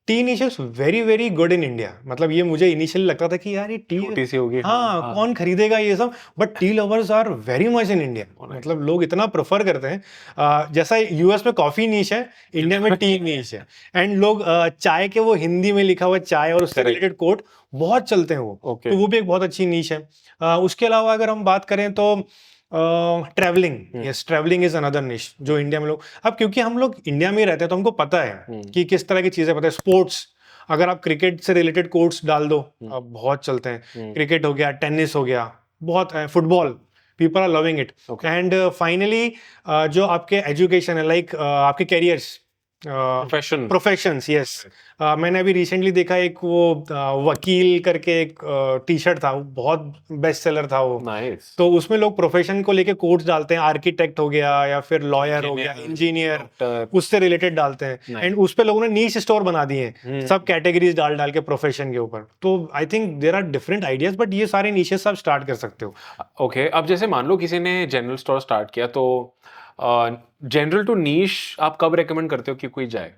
टी निश is very very good in India. मतलब ये मुझे इनिशियली लगता था कि यार ये टी सी होगी, हाँ कौन खरीदेगा ये सब, but tea lovers are very much in India. मतलब लोग इतना प्रेफर करते हैं। जैसा यूएस में कॉफी नीश है, इंडिया में टी नीश है। एंड लोग चाय के वो हिंदी में लिखा हुआ चाय और उससे रिलेटेड कोट बहुत चलते हैं वो। तो वो भी एक बहुत अच्छी नीश है। उसके अलावा अगर हम बात करें तो travelling, yes, travelling is another निश जो इंडिया में लोग, अब क्योंकि हम लोग इंडिया में ही रहते हैं तो हमको पता है कि किस तरह की चीजें, पता है। स्पोर्ट्स, अगर आप क्रिकेट से रिलेटेड कोट्स डाल दो, अब बहुत चलते हैं। क्रिकेट हो गया, टेनिस हो गया, बहुत है, football, people are loving it. And finally जो आपके एजुकेशन है, लाइक आपके कैरियर्स, प्रोफेशन। Professions, yes. मैंने अभी रिसेंटली देखा एक वो वकील करके एक टी शर्ट था, वो बहुत बेस्ट सेलर था वो। नाइस। तो उसमें लोग प्रोफेशन को लेके कोड्स डालते हैं, आर्किटेक्ट हो गया या फिर लॉयर हो गया, इंजीनियर, डॉक्टर। उससे रिलेटेड डालते हैं। Nice. एंड उस पे लोगों ने नीश स्टोर बना दिए हैं, सब कैटेगरीज डाल डाल के प्रोफेशन के ऊपर। तो I think there are different ideas, but ये सारे नीशेस आप स्टार्ट कर सकते हो। ओके, अब जैसे मान लो किसी ने जनरल स्टोर स्टार्ट किया, तो जनरल टू नीश आप कब रेकमेंड करते हो कि कोई जाए?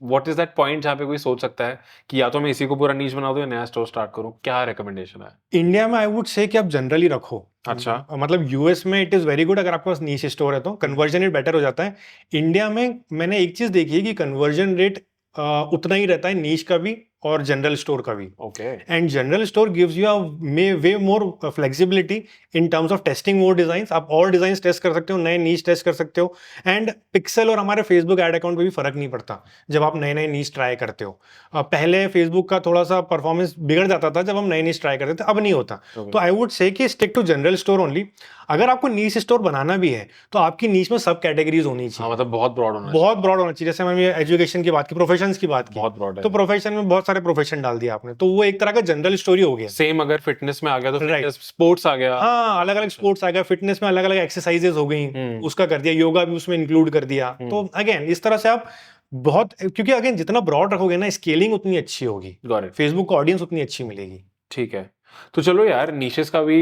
व्हाट इज दैट पॉइंट जहाँ पे कोई सोच सकता है कि या तो मैं इसी को पूरा नीश बना दूं या नया स्टोर स्टार्ट करूं? क्या रिकमेंडेशन है? इंडिया में आई वुड से कि आप जनरली रखो। अच्छा। मतलब यूएस में इट इज़ वेरी गुड, अगर आपके पास नीश स्टोर है तो कन्वर्जन रेट बेटर हो जाता है। इंडिया में मैंने एक चीज़ देखी है कि कन्वर्जन रेट उतना ही रहता है नीश का भी और जनरल स्टोर का भी। Okay. And general store gives you way more flexibility in terms of testing more design. आप और डिजाइन टेस्ट कर सकते हो, नए नीश टेस्ट कर सकते हो। एंड पिक्सल और हमारे फेसबुक एड अकाउंट पे भी फर्क नहीं पड़ता जब आप नए नए नीश ट्राई करते हो। पहले फेसबुक का थोड़ा सा परफॉर्मेंस बिगड़ जाता था जब हम नए नीश ट्राई करते थे, अब नहीं होता। तो आई वुड से कि stick to general store only. अगर आपको नीश स्टोर बनाना भी है तो आपकी नीश में सब कैटेगरीज होनी चाहिए। हाँ, मतलब बहुत ब्रॉड होना बहुत ब्रॉड होना चाहिए। जैसे मैंने एजुकेशन की बात की, प्रोफेशंस की बात की, बहुत ब्रॉड है। तो प्रोफेशन में बहुत सारे प्रोफेशन डाल दिया आपने, तो वो एक तरह का जनरल स्टोरी हो गया। सेम अगर फिटनेस में आ गया तो Right. फिटनेस, स्पोर्ट्स आ गया। हाँ, अलग अलग स्पोर्ट्स आ गया, फिटनेस में अलग अलग एक्सरसाइजेज हो गई, उसका कर दिया, योगा भी उसमें इंक्लूड कर दिया। तो अगेन इस तरह से आप बहुत, क्योंकि अगेन जितना ब्रॉड रखोगे ना, स्केलिंग उतनी अच्छी होगी, गॉट इट। फेसबुक को ऑडियंस उतनी अच्छी मिलेगी। ठीक है, तो चलो यार, निशेस का भी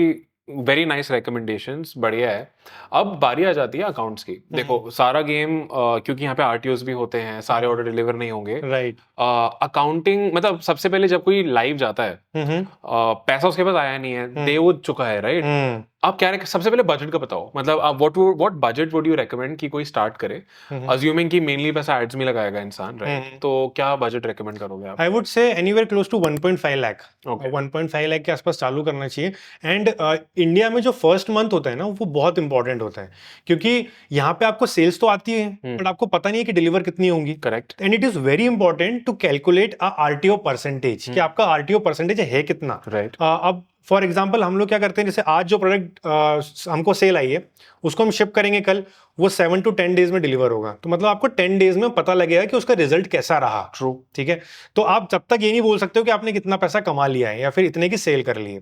वेरी नाइस रिकमेंडेशंस, बढ़िया है। अब बारी आ जाती है अकाउंट्स की। देखो सारा गेम, क्योंकि यहाँ पे आरटीओस भी होते हैं, सारे ऑर्डर डिलीवर नहीं होंगे। राइट। अकाउंटिंग मतलब सबसे पहले जब कोई लाइव जाता है, पैसा उसके पास आया नहीं है, दे वो चुका है, राइट? आप क्या सबसे पहले बजट का बताओ, मतलब आप what budget would you recommend कि कोई स्टार्ट करे, अज्यूमिंग कि मेनली पैसा एड्स में लगाएगा इंसान, राइट? तो क्या बजट रेकमेंड करोगे आप? I would say anywhere close to 1.5 lakh. Okay. 1.5 lakh के आसपास चालू करना चाहिए। एंड इंडिया में जो फर्स्ट मंथ होता है ना, वो बहुत इंपॉर्टेंट होता है, क्योंकि यहाँ पे आपको सेल्स तो आती है बट आपको पता नहीं है कि डिलीवर कितनी होंगी। Correct. And it is very important to calculate RTO percentage, कि आपका आरटीओ परसेंटेज है कितना। राइट। अब फॉर एग्जाम्पल हम लोग क्या करते हैं, जैसे आज जो प्रोडक्ट हमको सेल आई है उसको हम शिप करेंगे कल, वो 7 to 10 डेज में डिलीवर होगा। तो मतलब आपको 10 डेज में पता लगेगा कि उसका रिजल्ट कैसा रहा। ट्रू। ठीक है, तो आप जब तक ये नहीं बोल सकते हो कि आपने कितना पैसा कमा लिया है या फिर इतने की सेल कर ली है।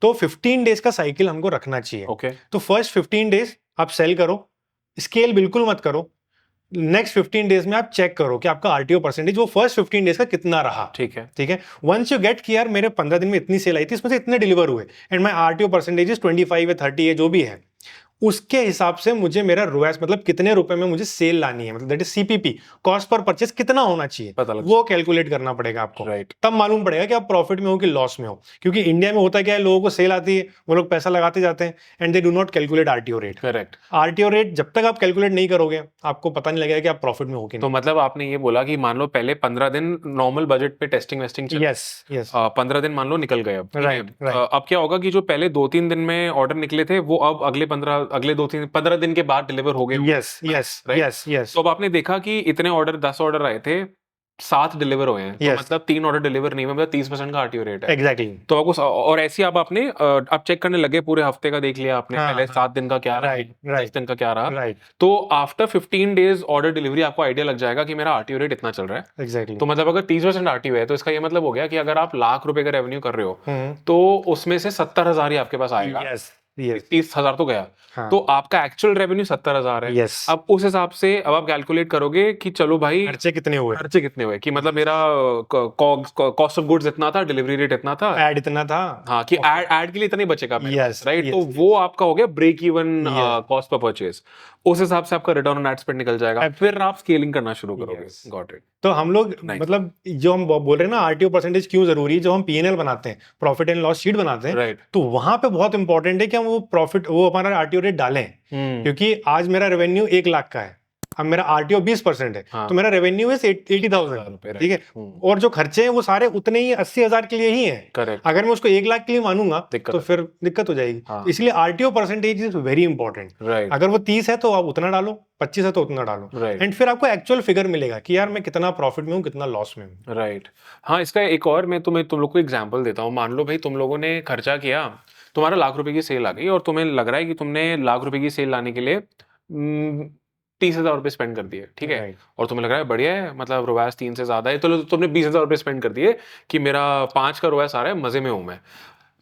तो 15 डेज का साइकिल हमको रखना चाहिए। ओके। तो फर्स्ट 15 डेज आप सेल करो, स्केल बिल्कुल मत करो। नेक्स्ट 15 डेज में आप चेक करो कि आपका आरटीओ परसेंटेज वो फर्स्ट 15 डेज का कितना रहा। ठीक है। ठीक है, वंस यू गेट कि यार मेरे 15 दिन में इतनी सेल आई थी, इसमें से इतने डिलीवर हुए and my RTO percentage is 25 या 30 है, जो भी है, उसके हिसाब से मुझे मेरा रोएस, मतलब कितने रुपए में मुझे सेल लानी है, मतलब that is CPP, cost per purchase कितना होना चाहिए, पता लग वो कैलकुलेट करना पड़ेगा आपको। राइट। तब मालूम पड़ेगा कि आप प्रॉफिट में हो कि लॉस में हो। क्योंकि इंडिया में होता क्या है, लोगों को सेल आती है, वो लोग पैसा लगाते जाते हैं and they do not calculate RTO rate. Correct. RTO rate जब तक आप कैलकुलेट नहीं करोगे, आपको पता नहीं लगेगा कि आप प्रॉफिट में हो कि तो नहीं। मतलब आपने ये बोला कि मान लो पहले 15 दिन नॉर्मल बजट पे टेस्टिंग वेस्टिंग चली, यस यस 15 दिन मान लो निकल गए, अब Right, right. अब क्या होगा कि जो पहले 2-3 दिन में ऑर्डर निकले थे, वो अब अगले 2-3-15 दिन के बाद डिलीवर हो गए। Yes yes Right? Yes yes तो अब आपने देखा कि इतने ऑर्डर, 10 ऑर्डर आए थे, 7 डिलीवर हुए हैं, तो Yes. मतलब 3 ऑर्डर डिलीवर नहीं हुए, मतलब 30% का आरटीओ रेट है। एग्जैक्टली। तो आपको और ऐसे ही आपने आप चेक करने लगे, पूरे हफ्ते का देख लिया आपने, हाँ, पहले हाँ। 7 दिन का क्या रहा, Right, 10 right. दिन का क्या रहा। राइट तो आफ्टर 15 डेज ऑर्डर डिलीवरी आपको आइडिया लग जाएगा कि मेरा आरटीओ रेट इतना चल रहा है। एग्जैक्टली। तो मतलब अगर 30% आरटीओ है, तो इसका ये मतलब हो गया कि अगर आप लाख रुपए का रेवेन्यू कर रहे हो, तो उसमें से 70,000 ही आपके पास आएगा। यस यस 30,000 तो गया। हाँ। तो आपका एक्चुअल रेवेन्यू 70,000 है। Yes. अब उस हिसाब से अब आप कैलकुलेट करोगे कि चलो भाई खर्चे कितने हुए, खर्चे कितने हुए, कि मतलब मेरा कॉस्ट ऑफ गुड्स इतना था, डिलीवरी रेट इतना था, ऐड इतना था। हाँ, कि ऐड के लिए इतना ही बचेगा मेरे Yes, पास, राइट? yes, तो वो आपका हो गया ब्रेक इवन Yes. कॉस्ट पर परचेज। उस हिसाब से आपका रिटर्न ऑन एड स्पेंड निकल जाएगा, फिर आप स्केलिंग करना शुरू करोगे। Yes. Got it. तो हम लोग Nice. मतलब जो हम बोल रहे हैं ना, आरटीओ परसेंटेज क्यों जरूरी है, जो हम पीएनएल बनाते हैं, प्रॉफिट एंड लॉस शीट बनाते हैं, राइट। तो वहां पे बहुत इंपॉर्टेंट है कि हम वो हमारा आरटीओ रेट डालें। क्योंकि आज मेरा रेवेन्यू 1 लाख का है, अब मेरा आरटीओ 20% है, हाँ। तो मेरा रेवेन्यू है 80,000, ठीक है, और जो खर्चे हैं वो सारे उतने ही 80,000 के लिए ही हैं। करेक्ट। अगर मैं उसको 1 लाख के लिए मानूंगा दिक्कत तो है। फिर दिक्कत हो जाएगी। हाँ। इसलिए RTO percentage is very important. Right. अगर वो 30 है तो आप उतना डालो, 25 है तो उतना डालो, Right. एंड फिर आपको एक्चुअल फिगर मिलेगा कि यार मैं कितना प्रॉफिट में हूँ, कितना लॉस में हूँ। राइट। हाँ, इसका एक और मैं तुम लोग को एग्जांपल देता हूँ। मान लो भाई तुम लोगों ने खर्चा किया, तुम्हारा लाख रुपए की सेल आ गई और तुम्हें लग रहा है कि तुमने लाख रुपए की सेल लाने के लिए 30,000 रुपए स्पेंड कर दिए, ठीक है, Right. और तुम्हें लग रहा है बढ़िया है, मतलब रोवास 3 से ज्यादा है, तो तुमने 20,000 रुपए स्पेंड कर दिए कि मेरा 5 का रोवास आ रहा है, मजे में हूं मैं।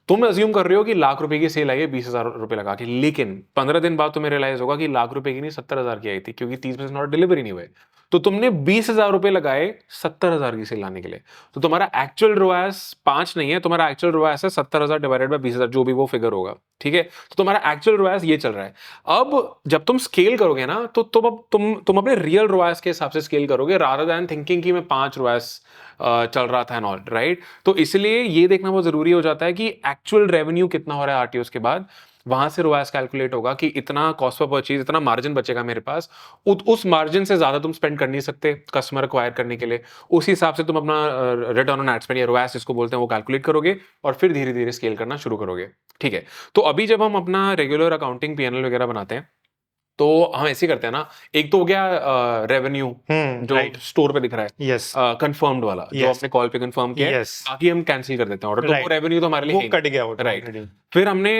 तुम अज्यूम कर रहे हो कि लाख रुपए की सेल आई है 20,000 रुपए लगा के, लेकिन 15 दिन बाद तुम्हें रियलाइज होगा कि लाख रुपए की नहीं 70,000 की आई थी, क्योंकि 30% और डिलीवरी नहीं हुए। तो तुमने 20,000 रुपए लगाए 70,000 की सेल लाने के लिए, तो तुम्हारा एक्चुअल रोआस 5 नहीं है, तुम्हारा एक्चुअल रोआस है 70,000 डिवाइडेड बाय 20,000, जो भी वो फिगर होगा, ठीक है। तो तुम्हारा एक्चुअल रोआस ये चल रहा है। अब जब तुम स्केल करोगे ना, तो तुम अपने रियल रोआस के हिसाब से स्केल करोगे, रादर दैन थिंकिंग कि मैं 5 रोआस चल रहा था एंड ऑल, राइट। तो इसलिए ये देखना बहुत जरूरी हो जाता है कि एक्चुअल रेवेन्यू कितना हो रहा है आरटीओ के बाद, वहां से रोआस कैलकुलेट होगा कि इतना कॉस्ट पर परचेज, इतना मार्जिन बचेगा मेरे पास, उस मार्जिन से ज्यादा तुम स्पेंड कर नहीं सकते कस्टमर एक्वायर करने के लिए। उस हिसाब से तुम अपना रिटर्न ऑन एड स्पेंड या रोआस जिसको बोलते हैं वो कैलकुलेट करोगे, और फिर धीरे धीरे स्केल करना शुरू करोगे, ठीक है। तो अभी जब हम अपना रेगुलर अकाउंटिंग पीएनएल वगैरह बनाते हैं, तो हम ऐसे करते हैं ना, एक तो हो गया रेवेन्यू जो right. स्टोर पे दिख रहा है, Yes. कंफर्म्ड वाला, जो Yes. आपने कॉल पे कंफर्म किया है, Yes. बाकी हम कैंसिल कर देते हैं ऑर्डर, तो वो Right. रेवेन्यू तो हमारे लिए वो है ही कट गया वो राइट। already. फिर हमने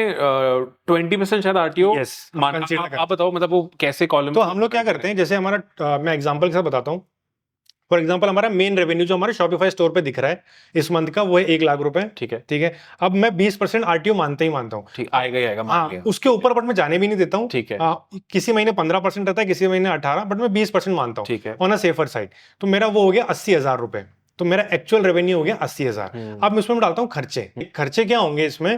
20% शायद आरटीओ Yes, हम consider करते हैं। आप बताओ मतलब वो कैसे कॉलम। तो हम लोग क्या करते हैं, जैसे हमारा मैं एग्जांपल के साथ बताता हूँ। फॉर एग्जांपल हमारा मेन रेवेन्यू जो हमारे शॉपिफाई स्टोर पे दिख रहा है इस मंथ का, वो है 1 लाख रुपए, ठीक है, ठीक है। अब मैं 20% आरटीओ मानता हूँ, ठीक, आएगा ही आएगा, मान हाँ, लिया, उसके ऊपर बट मैं जाने भी नहीं देता हूँ, ठीक है, किसी महीने 15% रहता है, किसी महीने 18, बट मैं 20% मानता हूँ, ठीक है, ऑन अ सेफर साइड। तो मेरा वो हो गया 80,000 रुपए, तो मेरा एक्चुअल रेवेन्यू हो गया 80,000। अब इसमें मैं डालता हूँ खर्चे। खर्चे क्या होंगे इसमें,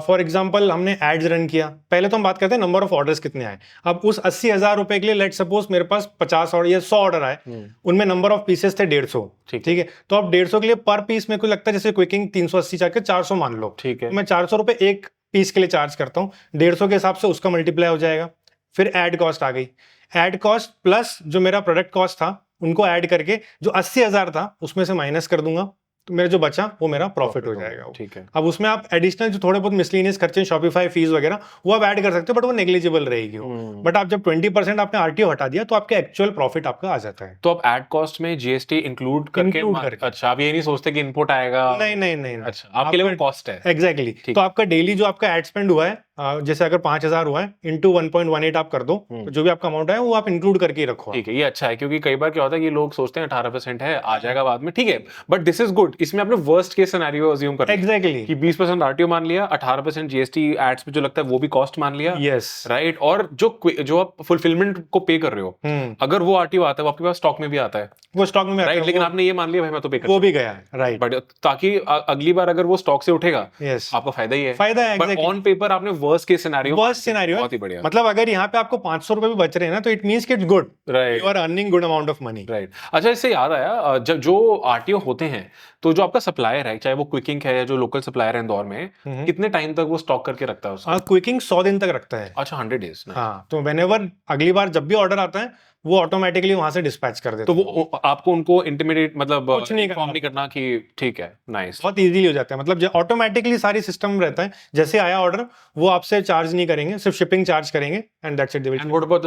फॉर एग्जांपल हमने एड्स रन किया, पहले तो हम बात करते हैं नंबर ऑफ ऑर्डर्स कितने आए। अब उस 80,000 रुपए के लिए लेट सपोज मेरे पास 50 और या 100 ऑर्डर आए, उनमें नंबर ऑफ पीसेस थे 150, ठीक है। तो अब 150 के लिए पर पीस मेरे को लगता है जैसे क्विकिंग 380 जाके 400 मान लो, ठीक है, तो मैं 400 रुपए एक पीस के लिए चार्ज करता हूँ, 150 के हिसाब से उसका मल्टीप्लाई हो जाएगा। फिर एड कॉस्ट आ गई, एड कॉस्ट प्लस जो मेरा प्रोडक्ट कॉस्ट था उनको ऐड करके जो 80,000 था उसमें से माइनस कर दूंगा, तो मेरा जो बचा वो मेरा प्रॉफिट हो जाएगा, ठीक है। अब उसमें आप एडिशनल जो थोड़े बहुत मिसलिनियस खर्चे, शॉपिफाई फीस वगैरह, वो आप ऐड कर सकते हो, बट वो नेग्लिजिबल रहेगी। बट आप जब 20% आपने आरटीओ हटा दिया तो आपके एक्चुअल प्रॉफिट आपका आ जाता है। तो आप एड कॉस्ट में जीएसटी इंक्लूड करके, अच्छा, आप ये नहीं सोचते कि इनपुट आएगा, नहीं नहीं नहीं, अच्छा, आपके लिए वो कॉस्ट है, एग्जैक्टली। तो आपका डेली जो आपका एड स्पेंड हुआ है, जैसे अगर 5,000 हुआ है इंटू 1.18 आप कर दो, तो जो भी आपका अमाउंट है वो आप इंक्लूड करके ही रखो, ठीक है। ये अच्छा है, क्योंकि कई बार क्या होता है कि लोग सोचते हैं 18% है, आ जाएगा बाद में, ठीक है, बट दिस इज गुड, इसमें आपने वर्स्ट केस सिनेरियो अज्यूम कर लिया, एग्जैक्टली, कि 20% आरटीओ मान लिया, 18% जीएसटी एड्स पे जो लगता है वो भी कॉस्ट मान लिया, यस, राइट। और जो आप फुलफिलमेंट को पे कर रहे हो, अगर वो आरटीओ आता है, वो आपके पास स्टॉक में भी आता है, वो स्टॉक में राइट, लेकिन आपने ये मान लिया भाई मैं तो पे कर, वो भी गया, राइट, बट ताकि अगली बार अगर वो स्टॉक से उठेगा, यस, आपका फायदा ही है, फायदा है, बट ऑन पेपर आपने वर्स्ट केस सिनेरियो, बहुत ही बढ़िया, मतलब अगर यहाँ पे आपको 500 रुपए भी बच रहे हैं ना, तो इट मींस कि it's good, right, you are earning good amount of money, right. अच्छा, इससे याद आया, जब जो आरटीओ होते हैं, तो जो आपका सप्लायर है, चाहे वो क्विकिंग है या जो लोकल सप्लायर है इंदौर में, कितने टाइम तक वो स्टॉक करके रखता है उसको? क्विकिंग 100 दिन तक रखता है। अच्छा, 100 डेज, हाँ, तो व्हेनेवर अगली बार जब भी ऑर्डर आता है वो ऑटोमेटिकली वहां से डिस्पैच कर देता है, तो वो आपको उनको इंटिमिडेट मतलब कुछ नहीं करना कि ठीक है, नाइस, बहुत इजीली हो जाता है, मतलब ऑटोमेटिकली सारी सिस्टम रहता है, जैसे आया ऑर्डर वो आपसे चार्ज नहीं करेंगे, सिर्फ शिपिंग चार्ज करेंगे, and that's it. And what about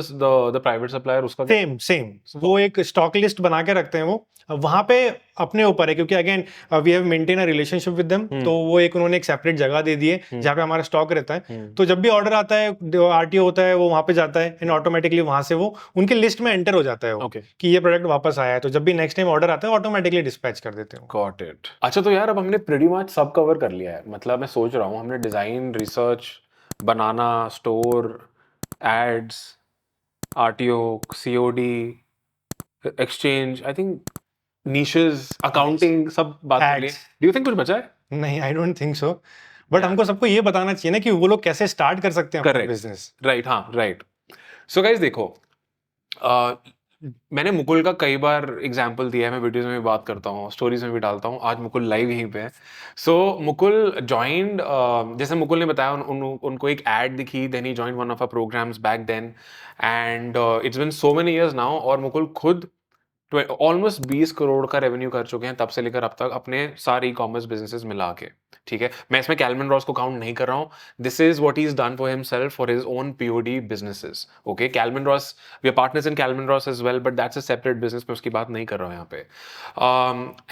the private supplier, उसका सेम वो एक स्टॉक लिस्ट बना के रखते हैं, वो वहां पे अपने ऊपर है, क्योंकि again we have maintain a relationship with them, तो वो एक उन्होंने एक सेपरेट जगह दे दी है जहाँ पे हमारा स्टॉक रहता है, तो जब भी ऑर्डर आता है, आरटीओ होता है, वो वहां पे जाता है एंड ऑटोमेटिकली वहां से वो उनके लिस्ट में एंटर हो जाता है वो, कि ये प्रोडक्ट वापस आया है, तो जब भी नेक्स्ट टाइम ऑर्डर आता है ऑटोमेटिकली डिस्पैच कर देते हैं। Got it. अच्छा, तो यार अब हमने प्रीटी मच सब कवर कर लिया है, मतलब मैं सोच रहा हूँ हमने डिजाइन, रिसर्च, बनाना, store, ads, RTO, COD, exchange, I think niches, accounting, सब बात कर लिए। डू यू थिंक कुछ बचा है? नहीं, I don't think so, but हमको सबको ये बताना चाहिए ना कि वो लोग कैसे स्टार्ट कर सकते हैं अपना बिजनेस, राइट, हाँ, राइट। सो गाइस देखो, मैंने मुकुल का कई बार एग्जाम्पल दिया है, मैं वीडियोस में भी बात करता हूँ, स्टोरीज में भी डालता हूँ, आज मुकुल लाइव यहीं पे है। सो मुकुल जॉइंड, जैसे मुकुल ने बताया, उनको एक एड दिखी, then he joined one of our programs back then, and it's been so many years now, और मुकुल खुद ऑलमोस्ट 20 करोड़ का रेवेन्यू कर चुके हैं तब से लेकर अब तक, अपने सारे ई कॉमर्स बिजनेसेस मिला के, ठीक है। मैं इसमें कैलविन रॉस को काउंट नहीं कर रहा हूँ, this is what he is done for himself for his own P O D businesses, okay. Calvin Ross, we are partners in Calvin Ross as well, but that's a separate business, मैं उसकी बात नहीं कर रहा हूँ यहाँ पे।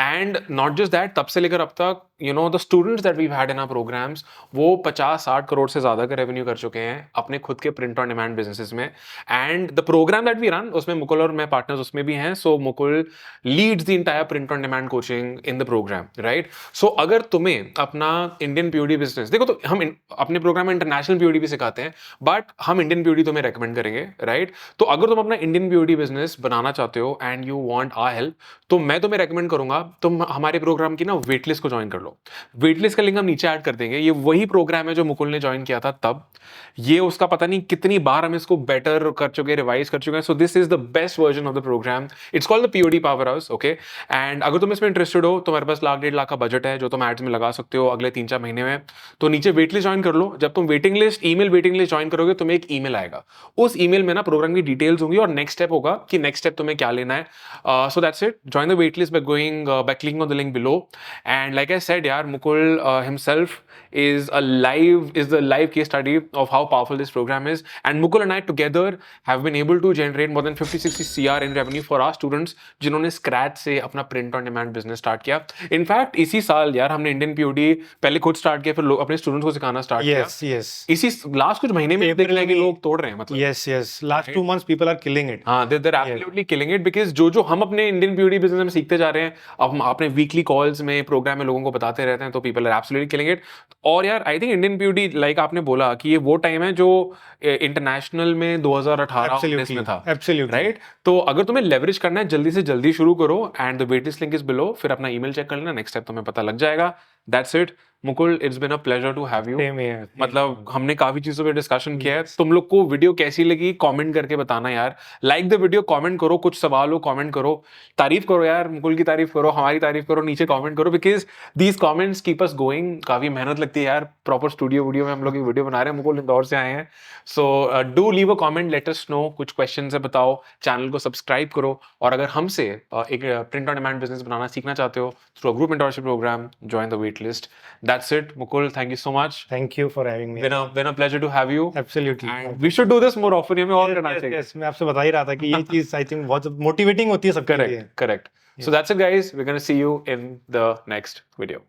एंड नॉट जस्ट दैट, तब से लेकर अब तक the students that we had in our programmes वो 50-60 करोड़ से ज़्यादा का रेवेन्यू कर चुके हैं अपने खुद के प्रिंट ऑन डिमांड बिजनेसेस में। And the program that we run उसमें मुकुल और मैं पार्टनर्स उसमें भी हैं। So Mukul leads the entire print on demand coaching in the program, right? So अगर तुम्हें अपना इंडियन पीओडी बिजनेस, देखो तो हम अपने प्रोग्राम में इंटरनेशनल पीओडी भी सिखाते हैं, बट हम इंडियन पीओडी तुम्हें रेकमेंड करेंगे, राइट? तो अगर तुम अपना इंडियन पीओडी बिजनेस बनाना चाहते हो and you want our help, तो मैं तुम्हें रेकमेंड करूंगा तुम हमारे प्रोग्राम की ना वेटलिस्ट को ज्वाइन कर लो। वेटलिस्ट का लिंक हम नीचे ऐड कर देंगे। ये वही प्रोग्राम है जो मुकुल ने ज्वाइन किया था तब। ये उसका पता नहीं कितनी बार हम इसको बेटर कर चुके हैं, रिवाइज कर चुके हैं। So this is the best version of the programme. It's called the POD power house, okay? And अगर तुम इसमें इंटरेस्टेड हो, तुम्हारे पास 1-1.5 लाख का बजट है जो तुम एड्स में लगा सकते हो अगले 3-4 महीने में, तो नीचे वेटलिस्ट ज्वाइन कर लो। जब तुम waiting list, email waiting list join करोगे, तुम्हें एक ईमेल आएगा। उस ईमेल में ना प्रोग्राम की डिटेल्स होंगी और नेक्स्ट स्टेप होगा कि नेक्स्ट स्टेप तुम्हें क्या लेना है। So that's it. Join the waitlist by going by clicking on the link below. And like I said यार, Mukul himself is the live case study of how powerful this program is. And Mukul and I together have been able to generate more than 50-60 CR in revenue for our students जिन्होंने scratch से अपना print on demand business start किया। In fact इसी साल यार हमने Indian POD पहले खुद स्टार्ट किया, फिर अपने स्टूडेंट्स को सिखाना स्टार्ट किया। yes इसी लास्ट कुछ महीने में देख रहे हैं कि लोग तोड़ रहे हैं, मतलब yes last 2 months people are killing it। हाँ, they're absolutely killing it because जो हम अपने इंडियन पीओडी बिजनेस में सीखते जा रहे हैं, अब हम अपने वीकली कॉल्स में प्रोग्राम में लोगों को बताते रहते हैं, तो people are absolutely killing it. और यार I think Indian POD, like आपने बोला कि ये वो टाइम है जो इंटरनेशनल में 2018-19 में था, राइट? तो अगर तुम्हें लेवरेज करना है, जल्दी से जल्दी शुरू करो। And the waitlist link is below. फिर अपना ईमेल चेक कर लेना, नेक्स्ट स्टेप तुम्हें पता लग जाएगा। That's it Mukul, it's been a pleasure to have you. मतलब हमने काफी चीजों पे डिस्कशन किया है। तुम लोग को वीडियो कैसी लगी कमेंट करके बताना यार। लाइक द वीडियो, कमेंट करो, कुछ सवाल हो कमेंट करो, तारीफ करो यार, मुकुल की तारीफ करो, हमारी तारीफ करो, नीचे कमेंट करो, because these comments keep us going. काफी मेहनत लगती है यार, प्रॉपर स्टूडियो वीडियो में हम लोग वीडियो बना रहे हैं। मुकुल इंदौर से आए हैं। So do leave a comment, let us know, कुछ क्वेश्चन है बताओ, चैनल को सब्सक्राइब करो। और अगर हमसे एक प्रिंट ऑन डिमांड बिजनेस बनाना सीखना चाहते हो through a group mentorship programme, join the wait list. That's it, Mukul. Thank you so much. Thank you for having me. Been a pleasure to have you. Absolutely. And we should do this more often. हमें और करना चाहिए। Yes, मैं आपसे बता ही रहा था कि ये चीज आई थिंक बहुत मोटिवेटिंग होती है सबके लिए। Correct. So that's it, guys. We're gonna see you in the next video.